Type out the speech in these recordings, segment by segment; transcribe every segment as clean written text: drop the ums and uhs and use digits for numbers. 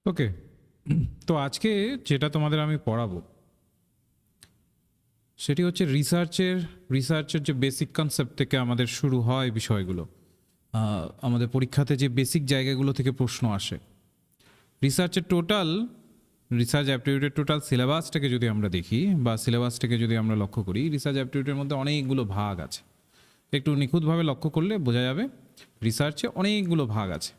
ওকে। তো আজকে যেটা তোমাদের আমি পড়াবো সেটি হচ্ছে রিসার্চের যে বেসিক কনসেপ্ট থেকে আমাদের শুরু হয় বিষয়গুলো। আমাদের পরীক্ষাতে যে বেসিক জায়গাগুলো থেকে প্রশ্ন আসে, রিসার্চ অ্যাপটিটিউডের টোটাল সিলেবাসটাকে যদি আমরা দেখি বা সিলেবাসটাকে যদি আমরা লক্ষ্য করি, রিসার্চ অ্যাপটিটিউডের মধ্যে অনেকগুলো ভাগ আছে। একটু নিখুঁতভাবে লক্ষ্য করলে বোঝা যাবে রিসার্চে অনেকগুলো ভাগ আছে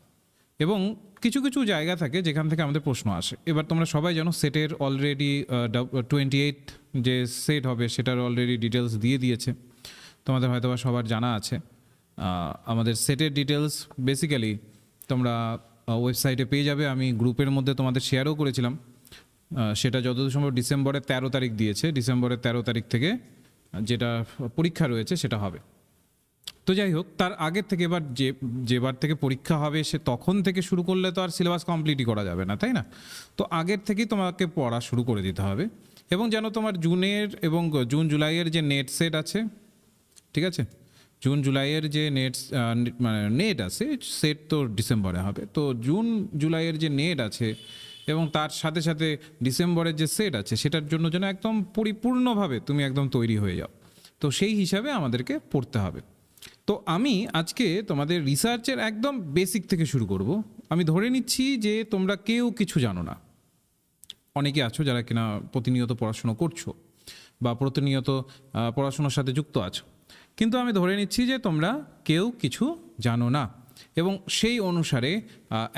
এবং কিছু কিছু জায়গা থাকে যেখান থেকে আমাদের প্রশ্ন আসে। এবার তোমরা সবাই জানো সেটের অলরেডি 28 যে সেট হবে সেটার অলরেডি ডিটেলস দিয়ে দিয়েছে, তোমাদের হয়তো বা সবার জানা আছে। আমাদের সেটের ডিটেলস বেসিক্যালি তোমরা ওয়েবসাইটে পেয়ে যাবে, আমি গ্রুপের মধ্যে তোমাদের শেয়ারও করেছিলাম। সেটা যতদূর সম্ভব ডিসেম্বরের 13 তারিখ দিয়েছে, ডিসেম্বরের 13 তারিখ থেকে যেটা পরীক্ষা রয়েছে সেটা হবে। তো যাই হোক, তার আগের থেকে এবার যেবার থেকে পরীক্ষা হবে সে তখন থেকে শুরু করলে তো আর সিলেবাস কমপ্লিটই করা যাবে না, তাই না? তো আগের থেকেই তোমাকে পড়া শুরু করে দিতে হবে। এবং যেন তোমার জুনের এবং জুন জুলাইয়ের যে নেট সেট আছে, ঠিক আছে, জুন জুলাইয়ের যে নেট আছে সেট তো ডিসেম্বরে হবে, তো জুন জুলাইয়ের যে নেট আছে এবং তার সাথে সাথে ডিসেম্বরের যে সেট আছে সেটার জন্য যেন একদম পরিপূর্ণভাবে তুমি একদম তৈরি হয়ে যাও। তো সেই হিসাবে আমাদেরকে পড়তে হবে। তো আমি আজকে তোমাদের রিসার্চের একদম বেসিক থেকে শুরু করব। আমি ধরে নিচ্ছি যে তোমরা কেউ কিছু জানো না, অনেকে আছো যারা কিনা প্রতিনিয়ত পড়াশুনো করছো বা প্রতিনিয়ত পড়াশোনার সাথে যুক্ত আছো, কিন্তু আমি ধরে নিচ্ছি যে তোমরা কেউ কিছু জানো না এবং সেই অনুসারে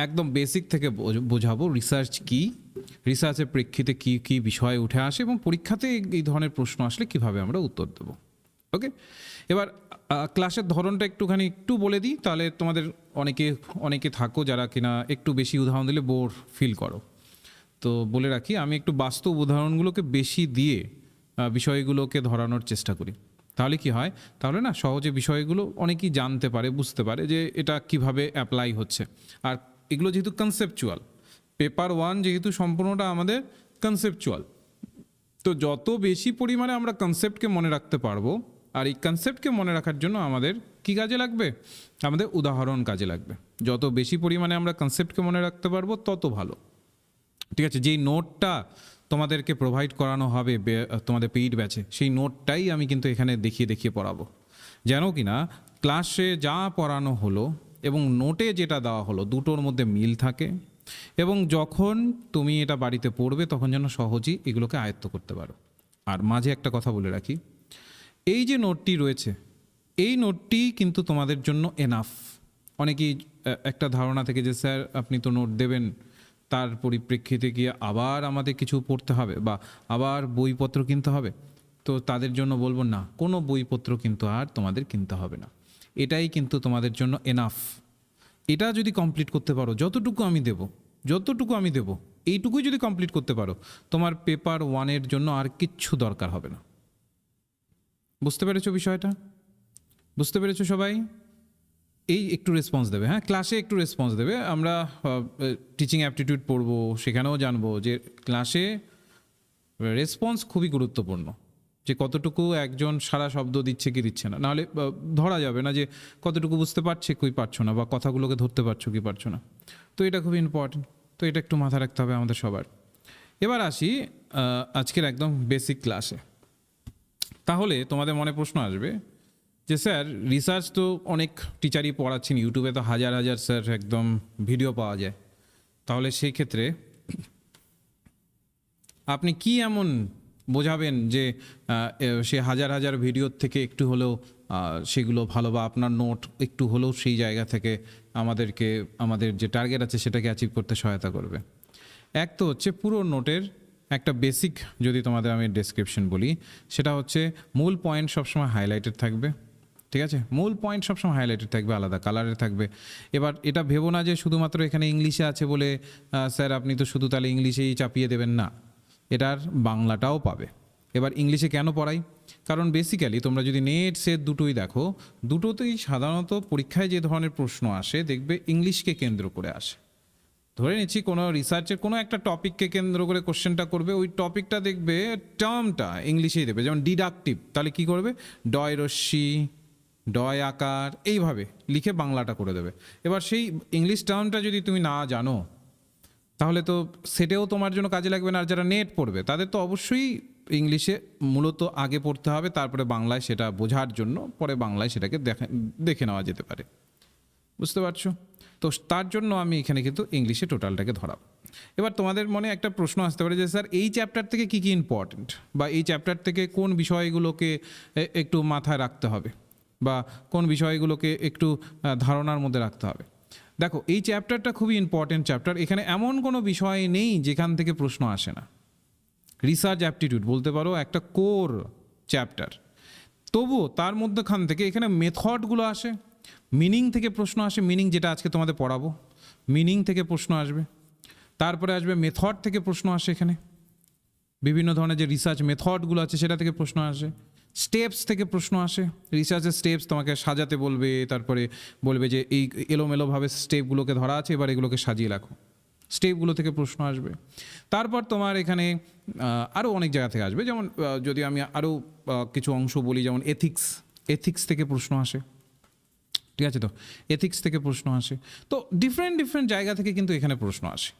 একদম বেসিক থেকে বোঝাবো রিসার্চ কি, রিসার্চের প্রেক্ষিতে কি কি বিষয় উঠে আসে এবং পরীক্ষাতে এই ধরনের প্রশ্ন আসলে কিভাবে আমরা উত্তর দেবো। ওকে, এবার ক্লাসের ধরনটা একটু বলে দিই, তাহলে তোমাদের অনেকে থাকো যারা কিনা একটু বেশি উদাহরণ দিলে বোর ফিল করো। তো বলে রাখি, আমি একটু বাস্তব উদাহরণগুলোকে বেশি দিয়ে বিষয়গুলোকে ধরানোর চেষ্টা করি। তাহলে কি হয়, তাহলে না সহজে বিষয়গুলো অনেকেই জানতে পারে, বুঝতে পারে যে এটা কিভাবে অ্যাপ্লাই হচ্ছে। আর এগুলো যেহেতু কনসেপচুয়াল, পেপার 1 যেহেতু সম্পূর্ণটা আমাদের কনসেপচুয়াল, তো যত বেশি পরিমাণে আমরা কনসেপ্টকে মনে রাখতে পারবো, আর এই কনসেপ্টকে মনে রাখার জন্য আমাদের কি কাজে লাগবে, আমাদের উদাহরণ কাজে লাগবে। যত বেশি পরিমাণে আমরা কনসেপ্টকে মনে রাখতে পারবো তত ভালো, ঠিক আছে? যেই নোটটা তোমাদেরকে প্রোভাইড করানো হবে তোমাদের পেইড ব্যাচে, সেই নোটটাই আমি কিন্তু এখানে দেখিয়ে দেখিয়ে পড়াবো, যেন কিনা ক্লাসে যা পড়ানো হলো এবং নোটে যেটা দেওয়া হলো দুটোর মধ্যে মিল থাকে এবং যখন তুমি এটা বাড়িতে পড়বে তখন যেন সহজেই এগুলোকে আয়ত্ত করতে পারো। আর মাঝে একটা কথা বলে রাখি, এই যে নোটটি রয়েছে এই নোটটি কিন্তু তোমাদের জন্য এনাফ। অনেকেই একটা ধারণা থেকে যে স্যার আপনি তো নোট দেবেন, তার পরিপ্রেক্ষিতে গিয়ে আবার আমাদের কিছু পড়তে হবে বা আবার বইপত্র কিনতে হবে। তো তাদের জন্য বলবো না, কোনো বইপত্র কিন্তু আর তোমাদের কিনতে হবে না, এটাই কিন্তু তোমাদের জন্য এনাফ। এটা যদি কমপ্লিট করতে পারো, যতটুকু আমি দেব এইটুকুই যদি কমপ্লিট করতে পারো, তোমার পেপার 1-এর জন্য আর কিচ্ছু দরকার হবে না। বুঝতে পেরেছো বিষয়টা? বুঝতে পেরেছো সবাই? এই একটু রেসপন্স দেবে, হ্যাঁ, ক্লাসে একটু রেসপন্স দেবে। আমরা টিচিং অ্যাপটিটিউড পড়বো, সেখানেও জানবো যে ক্লাসে রেসপন্স খুবই গুরুত্বপূর্ণ, যে কতটুকু একজন সারা শব্দ দিচ্ছে কি দিচ্ছে না, নাহলে ধরা যাবে না যে কতটুকু বুঝতে পারছে কি পারছো না, বা কথাগুলোকে ধরতে পারছো কি পারছো না। তো এটা খুবই ইম্পর্টেন্ট, তো এটা একটু মাথায় রাখতে হবে আমাদের সবার। এবার আসি আজকের একদম বেসিক ক্লাসে। তাহলে তোমাদের মনে প্রশ্ন আসবে যে স্যার রিসার্চ তো অনেক টিচারই পড়াচ্ছেন, ইউটিউবে তো হাজার হাজার স্যার একদম ভিডিও পাওয়া যায়, তাহলে সেই ক্ষেত্রে আপনি কি এমন বোঝাবেন যে সে হাজার হাজার ভিডিওর থেকে একটু হলেও সেগুলো ভালো, বা আপনার নোট একটু হলেও সেই জায়গা থেকে আমাদের যে টার্গেট আছে সেটাকে অ্যাচিভ করতে সহায়তা করবে? এক তো হচ্ছে পুরো নোটের একটা বেসিক, যদি তোমাদের আমি ডেসক্রিপশন বলি, সেটা হচ্ছে মূল পয়েন্ট সবসময় হাইলাইটেড থাকবে, ঠিক আছে? মূল পয়েন্ট সবসময় হাইলাইটেড থাকবে, আলাদা কালারে থাকবে। এবার এটা ভেবো না যে শুধুমাত্র এখানে ইংলিশে আছে বলে স্যার আপনি তো শুধু তাহলে ইংলিশেই চাপিয়ে দেবেন, না, এটার বাংলাটাও পাবে। এবার ইংলিশে কেন পড়াই, কারণ বেসিক্যালি তোমরা যদি নেট সেট দুটোই দেখো, দুটোতেই সাধারণত পরীক্ষায় যে ধরনের প্রশ্ন আসে দেখবে ইংলিশকে কেন্দ্র করে আসে। ধরে নিচ্ছি কোনো রিসার্চের কোনো একটা টপিককে কেন্দ্র করে কোশ্চেনটা করবে, ওই টপিকটা দেখবে টার্মটা ইংলিশেই দেবে, যেমন ডিডাকটিভ, তাহলে কি করবে, ডয় রশ্মি, ডয় আকার, এইভাবে লিখে বাংলাটা করে দেবে। এবার সেই ইংলিশ টার্মটা যদি তুমি না জানো, তাহলে তো সেটাও তোমার জন্য কাজে লাগবে না। আর যারা নেট পড়বে তাদের তো অবশ্যই ইংলিশে মূলত আগে পড়তে হবে, তারপরে বাংলায় সেটা বোঝার জন্য পরে বাংলায় সেটাকে দেখে নেওয়া যেতে পারে। বুঝতে পারছো? তো তার জন্য আমি এখানে কিন্তু ইংলিশে টোটালটাকে ধরাবো। এবার তোমাদের মনে একটা প্রশ্ন আসতে পারে যে স্যার এই চ্যাপ্টার থেকে কী কী ইম্পর্টেন্ট, বা এই চ্যাপ্টার থেকে কোন বিষয়গুলোকে একটু মাথায় রাখতে হবে, বা কোন বিষয়গুলোকে একটু ধারণার মধ্যে রাখতে হবে। দেখো, এই চ্যাপ্টারটা খুবই ইম্পর্টেন্ট চ্যাপ্টার। এখানে এমন কোনো বিষয় নেই যেখান থেকে প্রশ্ন আসে না। রিসার্চ অ্যাপটিটিউড বলতে পারো একটা কোর চ্যাপ্টার, তবুও তার মধ্যেখান থেকে এখানে মেথডগুলো আসে, মিনিং থেকে প্রশ্ন আসে, মিনিং যেটা আজকে তোমাদের পড়াবো, মিনিং থেকে প্রশ্ন আসবে। তারপরে আসবে মেথড থেকে প্রশ্ন আসে, এখানে বিভিন্ন ধরনের যে রিসার্চ মেথডগুলো আছে সেটা থেকে প্রশ্ন আসে। স্টেপস থেকে প্রশ্ন আসে, রিসার্চের স্টেপস তোমাকে সাজাতে বলবে, তারপরে বলবে যে এই এলোমেলোভাবে স্টেপগুলোকে ধরা আছে, এবার এগুলোকে সাজিয়ে রাখো। স্টেপগুলো থেকে প্রশ্ন আসবে। তারপর তোমার এখানে আরও অনেক জায়গা থেকে আসবে, যেমন যদি আমি আরও কিছু অংশ বলি, যেমন এথিক্স থেকে প্রশ্ন আসে। ঠিক আছে? তো এথিক্স থেকে প্রশ্ন আসে। তো ডিফারেন্ট জায়গা থেকে কিন্তু এখানে প্রশ্ন আসে।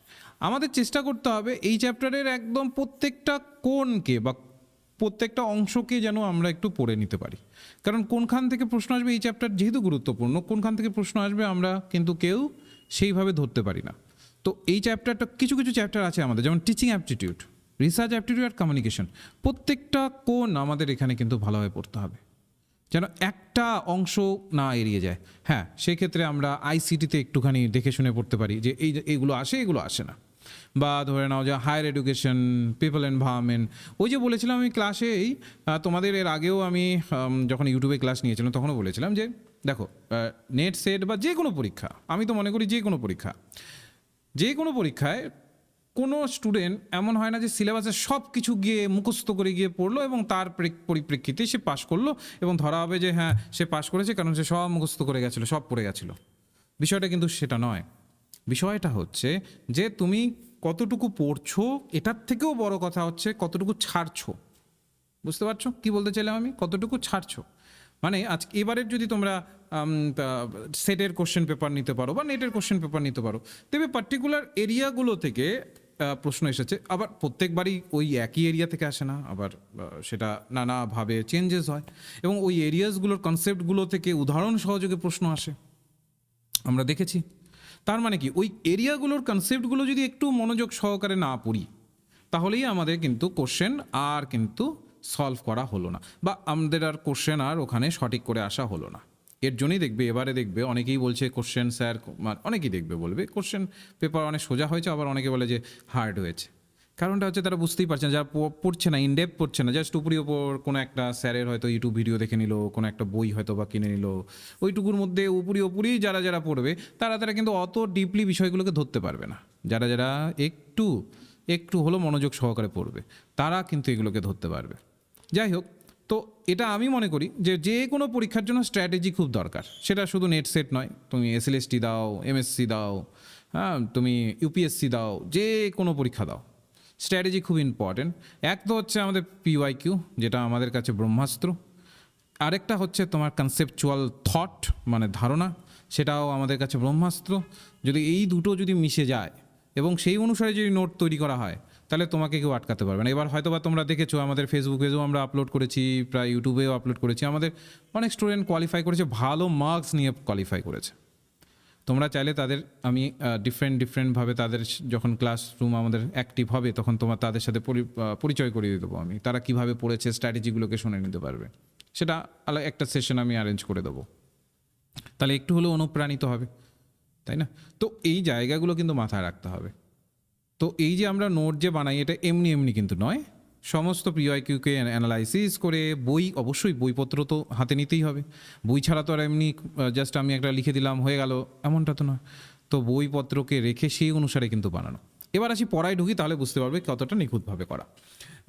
আমাদের চেষ্টা করতে হবে এই চ্যাপ্টারের একদম প্রত্যেকটা কোণকে বা প্রত্যেকটা অংশকে যেন আমরা একটু পড়ে নিতে পারি। কারণ কোনখান থেকে প্রশ্ন আসবে, এই চ্যাপ্টার যেহেতু গুরুত্বপূর্ণ, কোনখান থেকে প্রশ্ন আসবে আমরা কিন্তু কেউ সেইভাবে ধরতে পারি না। তো এই চ্যাপ্টারটা কিছু চ্যাপ্টার আছে আমাদের, যেমন টিচিং অ্যাপটিটিউড, রিসার্চ অ্যাপটিটিউড আর কমিউনিকেশন। প্রত্যেকটা কোণ আমাদের এখানে কিন্তু ভালোভাবে পড়তে হবে, যেন একটা অংশ না এড়িয়ে যায়। হ্যাঁ, সেক্ষেত্রে আমরা আইসিটিতে একটুখানি দেখে শুনে পড়তে পারি যে এইগুলো আসে, এগুলো আসে না। বা ধরে নাও যে হায়ার এডুকেশন, পিপল এনভায়রনমেন্ট, ওই যে বলেছিলাম আমি ক্লাসেই, তোমাদের এর আগেও আমি যখন ইউটিউবে ক্লাস নিয়েছিলাম তখনও বলেছিলাম যে দেখো, নেট সেট বা যে কোনো পরীক্ষা, আমি তো মনে করি যে কোনো পরীক্ষায় কোনো স্টুডেন্ট এমন হয় না যে সিলেবাসে সব কিছু গিয়ে মুখস্থ করে গিয়ে পড়লো এবং তার পরিপ্রেক্ষিতে সে পাশ করলো এবং ধরা হবে যে হ্যাঁ সে পাশ করেছে কারণ সে সব মুখস্থ করে গেছিলো, সব পড়ে গেছিলো। বিষয়টা কিন্তু সেটা নয়। বিষয়টা হচ্ছে যে তুমি কতটুকু পড়ছো, এটার থেকেও বড় কথা হচ্ছে কতটুকু ছাড়ছো। বুঝতে পারছো কি বলতে চাইলাম আমি? কতটুকু ছাড়ছো, মানে আজ এবারের যদি তোমরা সেটের কোশ্চেন পেপার নিতে পারো বা নেটের কোশ্চেন পেপার নিতে পারো, তবে পার্টিকুলার এরিয়াগুলো থেকে প্রশ্ন এসেছে। আবার প্রত্যেকবারই ওই একই এরিয়া থেকে আসে না, আবার সেটা নানাভাবে চেঞ্জেস হয়, এবং ওই এরিয়াসগুলোর কনসেপ্টগুলো থেকে উদাহরণ সহযোগে প্রশ্ন আসে, আমরা দেখেছি। তার মানে কি, ওই এরিয়াগুলোর কনসেপ্টগুলো যদি একটু মনোযোগ সহকারে না পড়ি, তাহলেই আমাদের কিন্তু কোশ্চেন আর কিন্তু সলভ করা হলো না, বা আমাদের আর কোশ্চেন আর ওখানে সঠিক করে আসা হলো না। এর জন্যই এবারে দেখবে অনেকেই বলছে কোশ্চেন স্যার, অনেকেই বলবে কোশ্চেন পেপার অনেক সোজা হয়েছে, আবার অনেকে বলে যে হার্ড হয়েছে। কারণটা হচ্ছে তারা বুঝতেই পারছে না, যারা পড়ছে না, ইনডেপথ পড়ছে না, জাস্ট উপরি ওপর কোনো একটা স্যারের হয়তো ইউটিউব ভিডিও দেখে নিল, কোনো একটা বই হয়তো বা কিনে নিল, ওইটুকুর মধ্যে উপরি যারা পড়বে তারা কিন্তু অত ডিপলি বিষয়গুলোকে ধরতে পারবে না। যারা একটু হলো মনোযোগ সহকারে পড়বে তারা কিন্তু এগুলোকে ধরতে পারবে। যাই হোক, তো এটা আমি মনে করি যে কোনো পরীক্ষার জন্য স্ট্র্যাটেজি খুব দরকার। সেটা শুধু নেট সেট নয়, তুমি এসএলএসটি দাও, এমএসসি দাও, হ্যাঁ তুমি ইউপিএসসি দাও, যে কোনো পরীক্ষা দাও, স্ট্র্যাটেজি খুব ইম্পর্টেন্ট। এক তো হচ্ছে আমাদের পিওয়াইকিউ, যেটা আমাদের কাছে ব্রহ্মাস্ত্র। আরেকটা হচ্ছে তোমার কনসেপচুয়াল থট, মানে ধারণা, সেটাও আমাদের কাছে ব্রহ্মাস্ত্র। যদি এই দুটো যদি মিশে যায় এবং সেই অনুসারে যদি নোট তৈরি করা হয়, তাহলে তোমাকে কেউ আটকাতে পারবে না। এবার হয়তো বা তোমরা দেখেছো আমাদের ফেসবুকেও আমরা আপলোড করেছি, প্রায় ইউটিউবেও আপলোড করেছি, আমাদের অনেক স্টুডেন্ট কোয়ালিফাই করেছে, ভালো মার্কস নিয়ে কোয়ালিফাই করেছে। তোমরা চাইলে তাদের আমি ডিফারেন্টভাবে তাদের যখন ক্লাসরুম আমাদের অ্যাক্টিভ হবে তখন তাদের সাথে পরিচয় করিয়ে দেবো আমি, তারা কীভাবে পড়েছে, স্ট্র্যাটেজিগুলোকে শুনে নিতে পারবে। সেটা একটা সেশন আমি অ্যারেঞ্জ করে দেবো, তাহলে একটু হলেও অনুপ্রাণিত হবে, তাই না? তো এই জায়গাগুলো কিন্তু মাথায় রাখতে হবে। তো এই যে আমরা নোট যে বানাই, এটা এমনি কিন্তু নয়, সমস্ত পিওয়াইকিউকে অ্যানালাইসিস করে অবশ্যই বইপত্র তো হাতে নিতেই হবে। বই ছাড়া তো আর এমনি জাস্ট আমি একটা লিখে দিলাম হয়ে গেল, এমনটা তো নয়। তো বইপত্রকে রেখে সেই অনুসারে কিন্তু বানানো। এবার আসি পড়ায় ঢুকি, তাহলে বুঝতে পারবে কতটা নিখুঁতভাবে করা।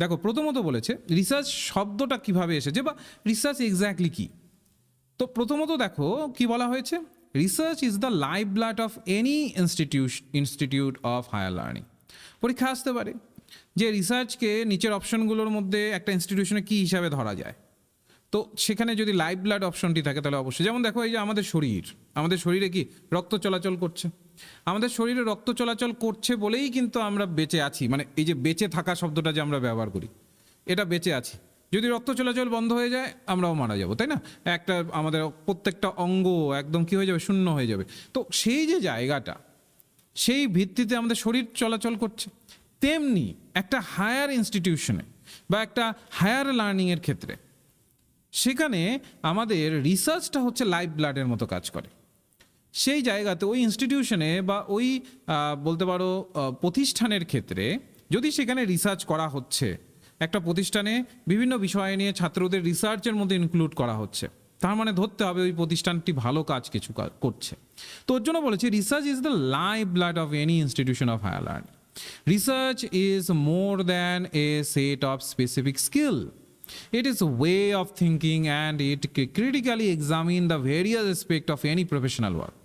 দেখো, প্রথমত বলেছে রিসার্চ শব্দটা কিভাবে এসেছে, বা রিসার্চ এক্স্যাক্টলি কী। তো প্রথমত দেখো কি বলা হয়েছে, research is the life blood of any institute of higher learning. পরীক্ষা আসতে পারে যে রিসার্চকে নিচের অপশনগুলোর মধ্যে একটা ইনস্টিটিউশনে কী হিসাবে ধরা যায়। তো সেখানে যদি লাইফ ব্লাড অপশনটি থাকে তাহলে অবশ্যই, যেমন দেখো এই যে আমাদের শরীরে কি রক্ত চলাচল করছে, আমাদের শরীরে রক্ত চলাচল করছে বলেই কিন্তু আমরা বেঁচে আছি, মানে এই যে বেঁচে থাকা শব্দটা যে আমরা ব্যবহার করি, এটা বেঁচে আছি। যদি রক্ত চলাচল বন্ধ হয়ে যায় আমরাও মারা যাব, তাই না? একটা আমাদের প্রত্যেকটা অঙ্গ একদম কি হয়ে যাবে, শূন্য হয়ে যাবে। তো সেই যে জায়গাটা, সেই ভিত্তিতে আমাদের শরীর চলাচল করছে। তেমনি একটা হায়ার ইনস্টিটিউশনে বা একটা হায়ার লার্নিংয়ের ক্ষেত্রে সেখানে আমাদের রিসার্চটা হচ্ছে লাইফ ব্লাডের মতো কাজ করে। সেই জায়গাতে ওই ইনস্টিটিউশনে বা ওই বলতে পারো প্রতিষ্ঠানের ক্ষেত্রে যদি সেখানে রিসার্চ করা হচ্ছে, একটা প্রতিষ্ঠানে বিভিন্ন বিষয় নিয়ে ছাত্রদের রিসার্চের মধ্যে ইনক্লুড করা হচ্ছে, তার মানে ধরতে হবে ওই প্রতিষ্ঠানটি ভালো কাজ কিছু করছে। তো ওর জন্য বলেছি research is the life blood of any institution of higher learning. Research is more than a set of specific skill. It is a way of thinking and it critically examine the various aspects of any professional work.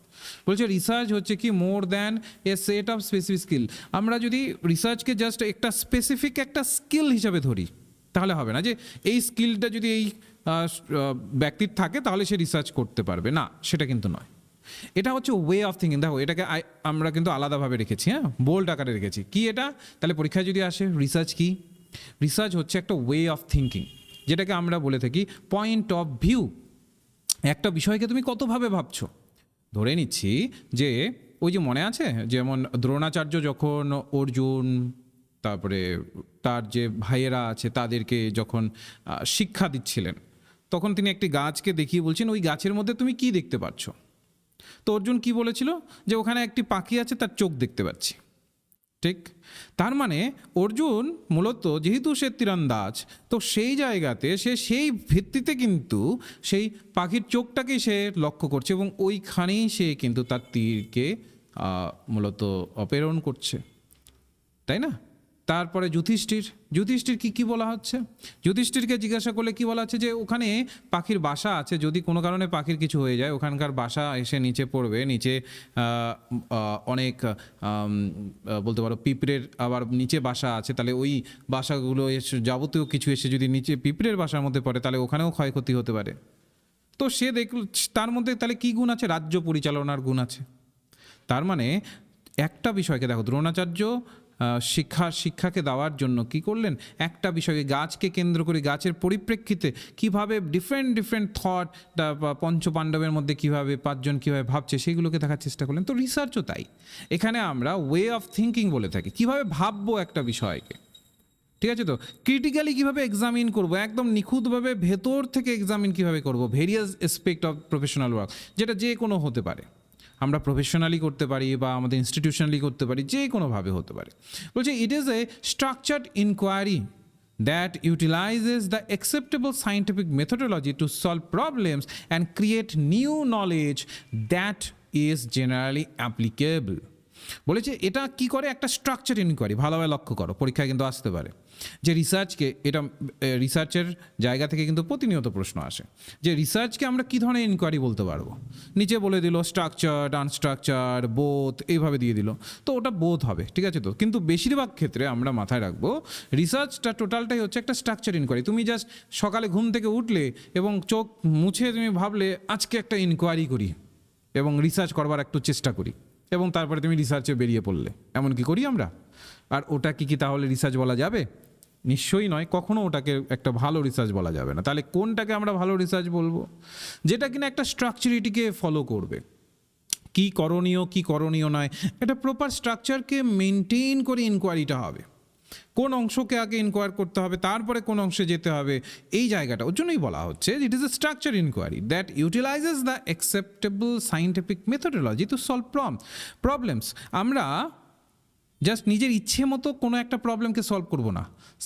বলছে research হচ্ছে কি মোর than a set of specific skill. আমরা যদি রিসার্চকে just একটা specific একটা skill হিসাবে ধরি তাহলে হবে না, যে এই স্কিলটা যদি এই ব্যক্তির থাকে তাহলে সে রিসার্চ করতে পারবে, না, সেটা কিন্তু নয়। এটা হচ্ছে ওয়ে অফ থিঙ্কিং। দেখো এটাকে আমরা কিন্তু আলাদাভাবে রেখেছি, হ্যাঁ, বোল্ড আকারে রেখেছি। কি এটা? তাহলে পরীক্ষায় যদি আসে রিসার্চ কি? রিসার্চ হচ্ছে একটা ওয়ে অফ থিঙ্কিং, যেটাকে আমরা বলে থাকি পয়েন্ট অফ ভিউ। একটা বিষয়কে তুমি কতভাবে ভাবছো। ধরে নিচ্ছি যে ওই যে মনে আছে যেমন দ্রোণাচার্য যখন অর্জুন তারপরে তার যে ভাইয়েরা আছে তাদেরকে যখন শিক্ষা দিচ্ছিলেন, তখন তিনি একটি গাছকে দেখিয়ে বলছেন ওই গাছের মধ্যে তুমি কি দেখতে পাচ্ছ? তো অর্জুন কি বলেছিল? যে ওখানে একটি পাখি আছে, তার চোখ দেখতে পাচ্ছি। ঠিক, তার মানে অর্জুন মূলত যেহেতু সে তীরন্দাজ, তো সেই জায়গাতে সে সেই ভিত্তিতে কিন্তু সেই পাখির চোখটাকেই সে লক্ষ্য করছে এবং ওইখানেই সে কিন্তু তার তীরকে মূলত অপেরণ করছে, তাই না? তারপরে যুধিষ্ঠির কি বলা হচ্ছে? যুধিষ্ঠিরকে জিজ্ঞাসা করলে কি বলা হচ্ছে? যে ওখানে পাখির বাসা আছে, যদি কোনো কারণে পাখির কিছু হয়ে যায় ওখানকার বাসা এসে নিচে পড়বে, নিচে অনেক বলতে পারো পিঁপড়ের আবার নিচে বাসা আছে, তাহলে ওই বাসাগুলো এসে যাবতীয় কিছু এসে যদি নিচে পিঁপড়ের বাসার মধ্যে পড়ে তাহলে ওখানেও ক্ষয়ক্ষতি হতে পারে। তো সে তার মধ্যে তাহলে কি গুণ আছে? রাজ্য পরিচালনার গুণ আছে। তার মানে একটা বিষয়কে দেখো, দ্রোণাচার্য শিক্ষাকে দেওয়ার জন্য কি করলেন? একটা বিষয়কে, গাছকে কেন্দ্র করে, গাছের পরিপ্রেক্ষিতে কিভাবে ডিফারেন্ট থট, পঞ্চপাণ্ডবের মধ্যে কিভাবে পাঁচজন কিভাবে ভাবছে সেগুলোকে দেখার চেষ্টা করলেন। তো রিসার্চও তাই। এখানে আমরা ওয়ে অফ থিঙ্কিং বলে থাকি, কিভাবে ভাববো একটা বিষয়কে, ঠিক আছে? তো ক্রিটিক্যালি কিভাবে এক্সামিন করব, একদম নিখুঁতভাবে ভেতর থেকে এক্সামিন কিভাবে করব various aspect of professional work, যেটা যে কোনো হতে পারে। আমরা প্রফেশনালি করতে পারি বা আমাদের ইনস্টিটিউশনালি করতে পারি, যে কোনোভাবে হতে পারে। বলছে it is a structured inquiry that utilizes the acceptable scientific methodology to solve problems and create new knowledge that is generally applicable. বলেছে এটা কি করে? একটা স্ট্রাকচার ইনকোয়ারি। ভালোভাবে লক্ষ্য করো, পরীক্ষায় কিন্তু আসতে পারে যে রিসার্চকে, এটা রিসার্চের জায়গা থেকে কিন্তু প্রতিনিয়ত প্রশ্ন আসে যে রিসার্চকে আমরা কী ধরনের ইনকোয়ারি বলতে পারবো। নিচে বলে দিল স্ট্রাকচার্ড, আনস্ট্রাকচার্ড, বোথ, এইভাবে দিয়ে দিল, তো ওটা বোথ হবে, ঠিক আছে? তো কিন্তু বেশিরভাগ ক্ষেত্রে আমরা মাথায় রাখবো রিসার্চটা টোটালটাই হচ্ছে একটা স্ট্রাকচার ইনকোয়ারি। তুমি জাস্ট সকালে ঘুম থেকে উঠলে এবং চোখ মুছে তুমি ভাবলে আজকে একটা ইনকোয়ারি করি এবং রিসার্চ করবার একটু চেষ্টা করি, এবং তারপরে তুমি রিসার্চে বেরিয়ে পড়লে, এমন কি করি আমরা? আর ওটা কি তাহলে রিসার্চ বলা যাবে? নিশ্চয়ই নয়, কখনো ওটাকে একটা ভালো রিসার্চ বলা যাবে না। তাহলে কোনটাকে আমরা ভালো রিসার্চ বলবো? যেটা কিনা একটা স্ট্রাকচারিটিকে ফলো করবে, কি করণীয় নয়, এটা প্রপার স্ট্রাকচারকে মেনটেন করে ইনকোয়ারিটা হবে। কোন অংশকে আগে ইনকোয়ার করতে হবে, তারপরে কোন অংশে যেতে হবে, এই জায়গাটা ওর জন্যই বলা হচ্ছে it is a structure inquiry that utilises the acceptable scientific methodology to solve problems. আমরা জাস্ট নিজের ইচ্ছে মতো কোনো একটা প্রবলেমকে সলভ করব না,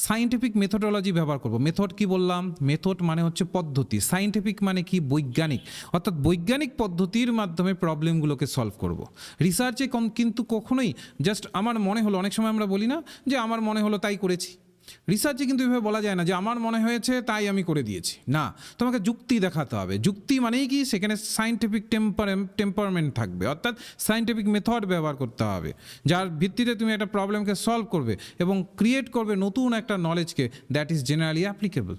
সায়েন্টিফিক মেথোডোলজি ব্যবহার করব। মেথড কি বললাম? মেথড মানে হচ্ছে পদ্ধতি, সায়েন্টিফিক মানে কি? বৈজ্ঞানিক, অর্থাৎ বৈজ্ঞানিক পদ্ধতির মাধ্যমে প্রবলেমগুলোকে সলভ করব। রিসার্চে কিন্তু কখনোই জাস্ট আমার মনে হলো, অনেক সময় আমরা বলি না যে আমার মনে হলো তাই করেছি। রিসার্চে কিন্তু এভাবে বলা যায় না যে আমার মনে হয়েছে তাই আমি করে দিয়েছি, না, তোমাকে যুক্তি দেখাতে হবে। যুক্তি মানেই কি? সেখানে সায়েন্টিফিক টেম্পারমেন্ট থাকবে, অর্থাৎ সায়েন্টিফিক মেথড ব্যবহার করতে হবে, যার ভিত্তিতে তুমি একটা প্রবলেমকে সলভ করবে এবং ক্রিয়েট করবে নতুন একটা নলেজকে দ্যাট ইজ জেনারেলি অ্যাপ্লিকেবল।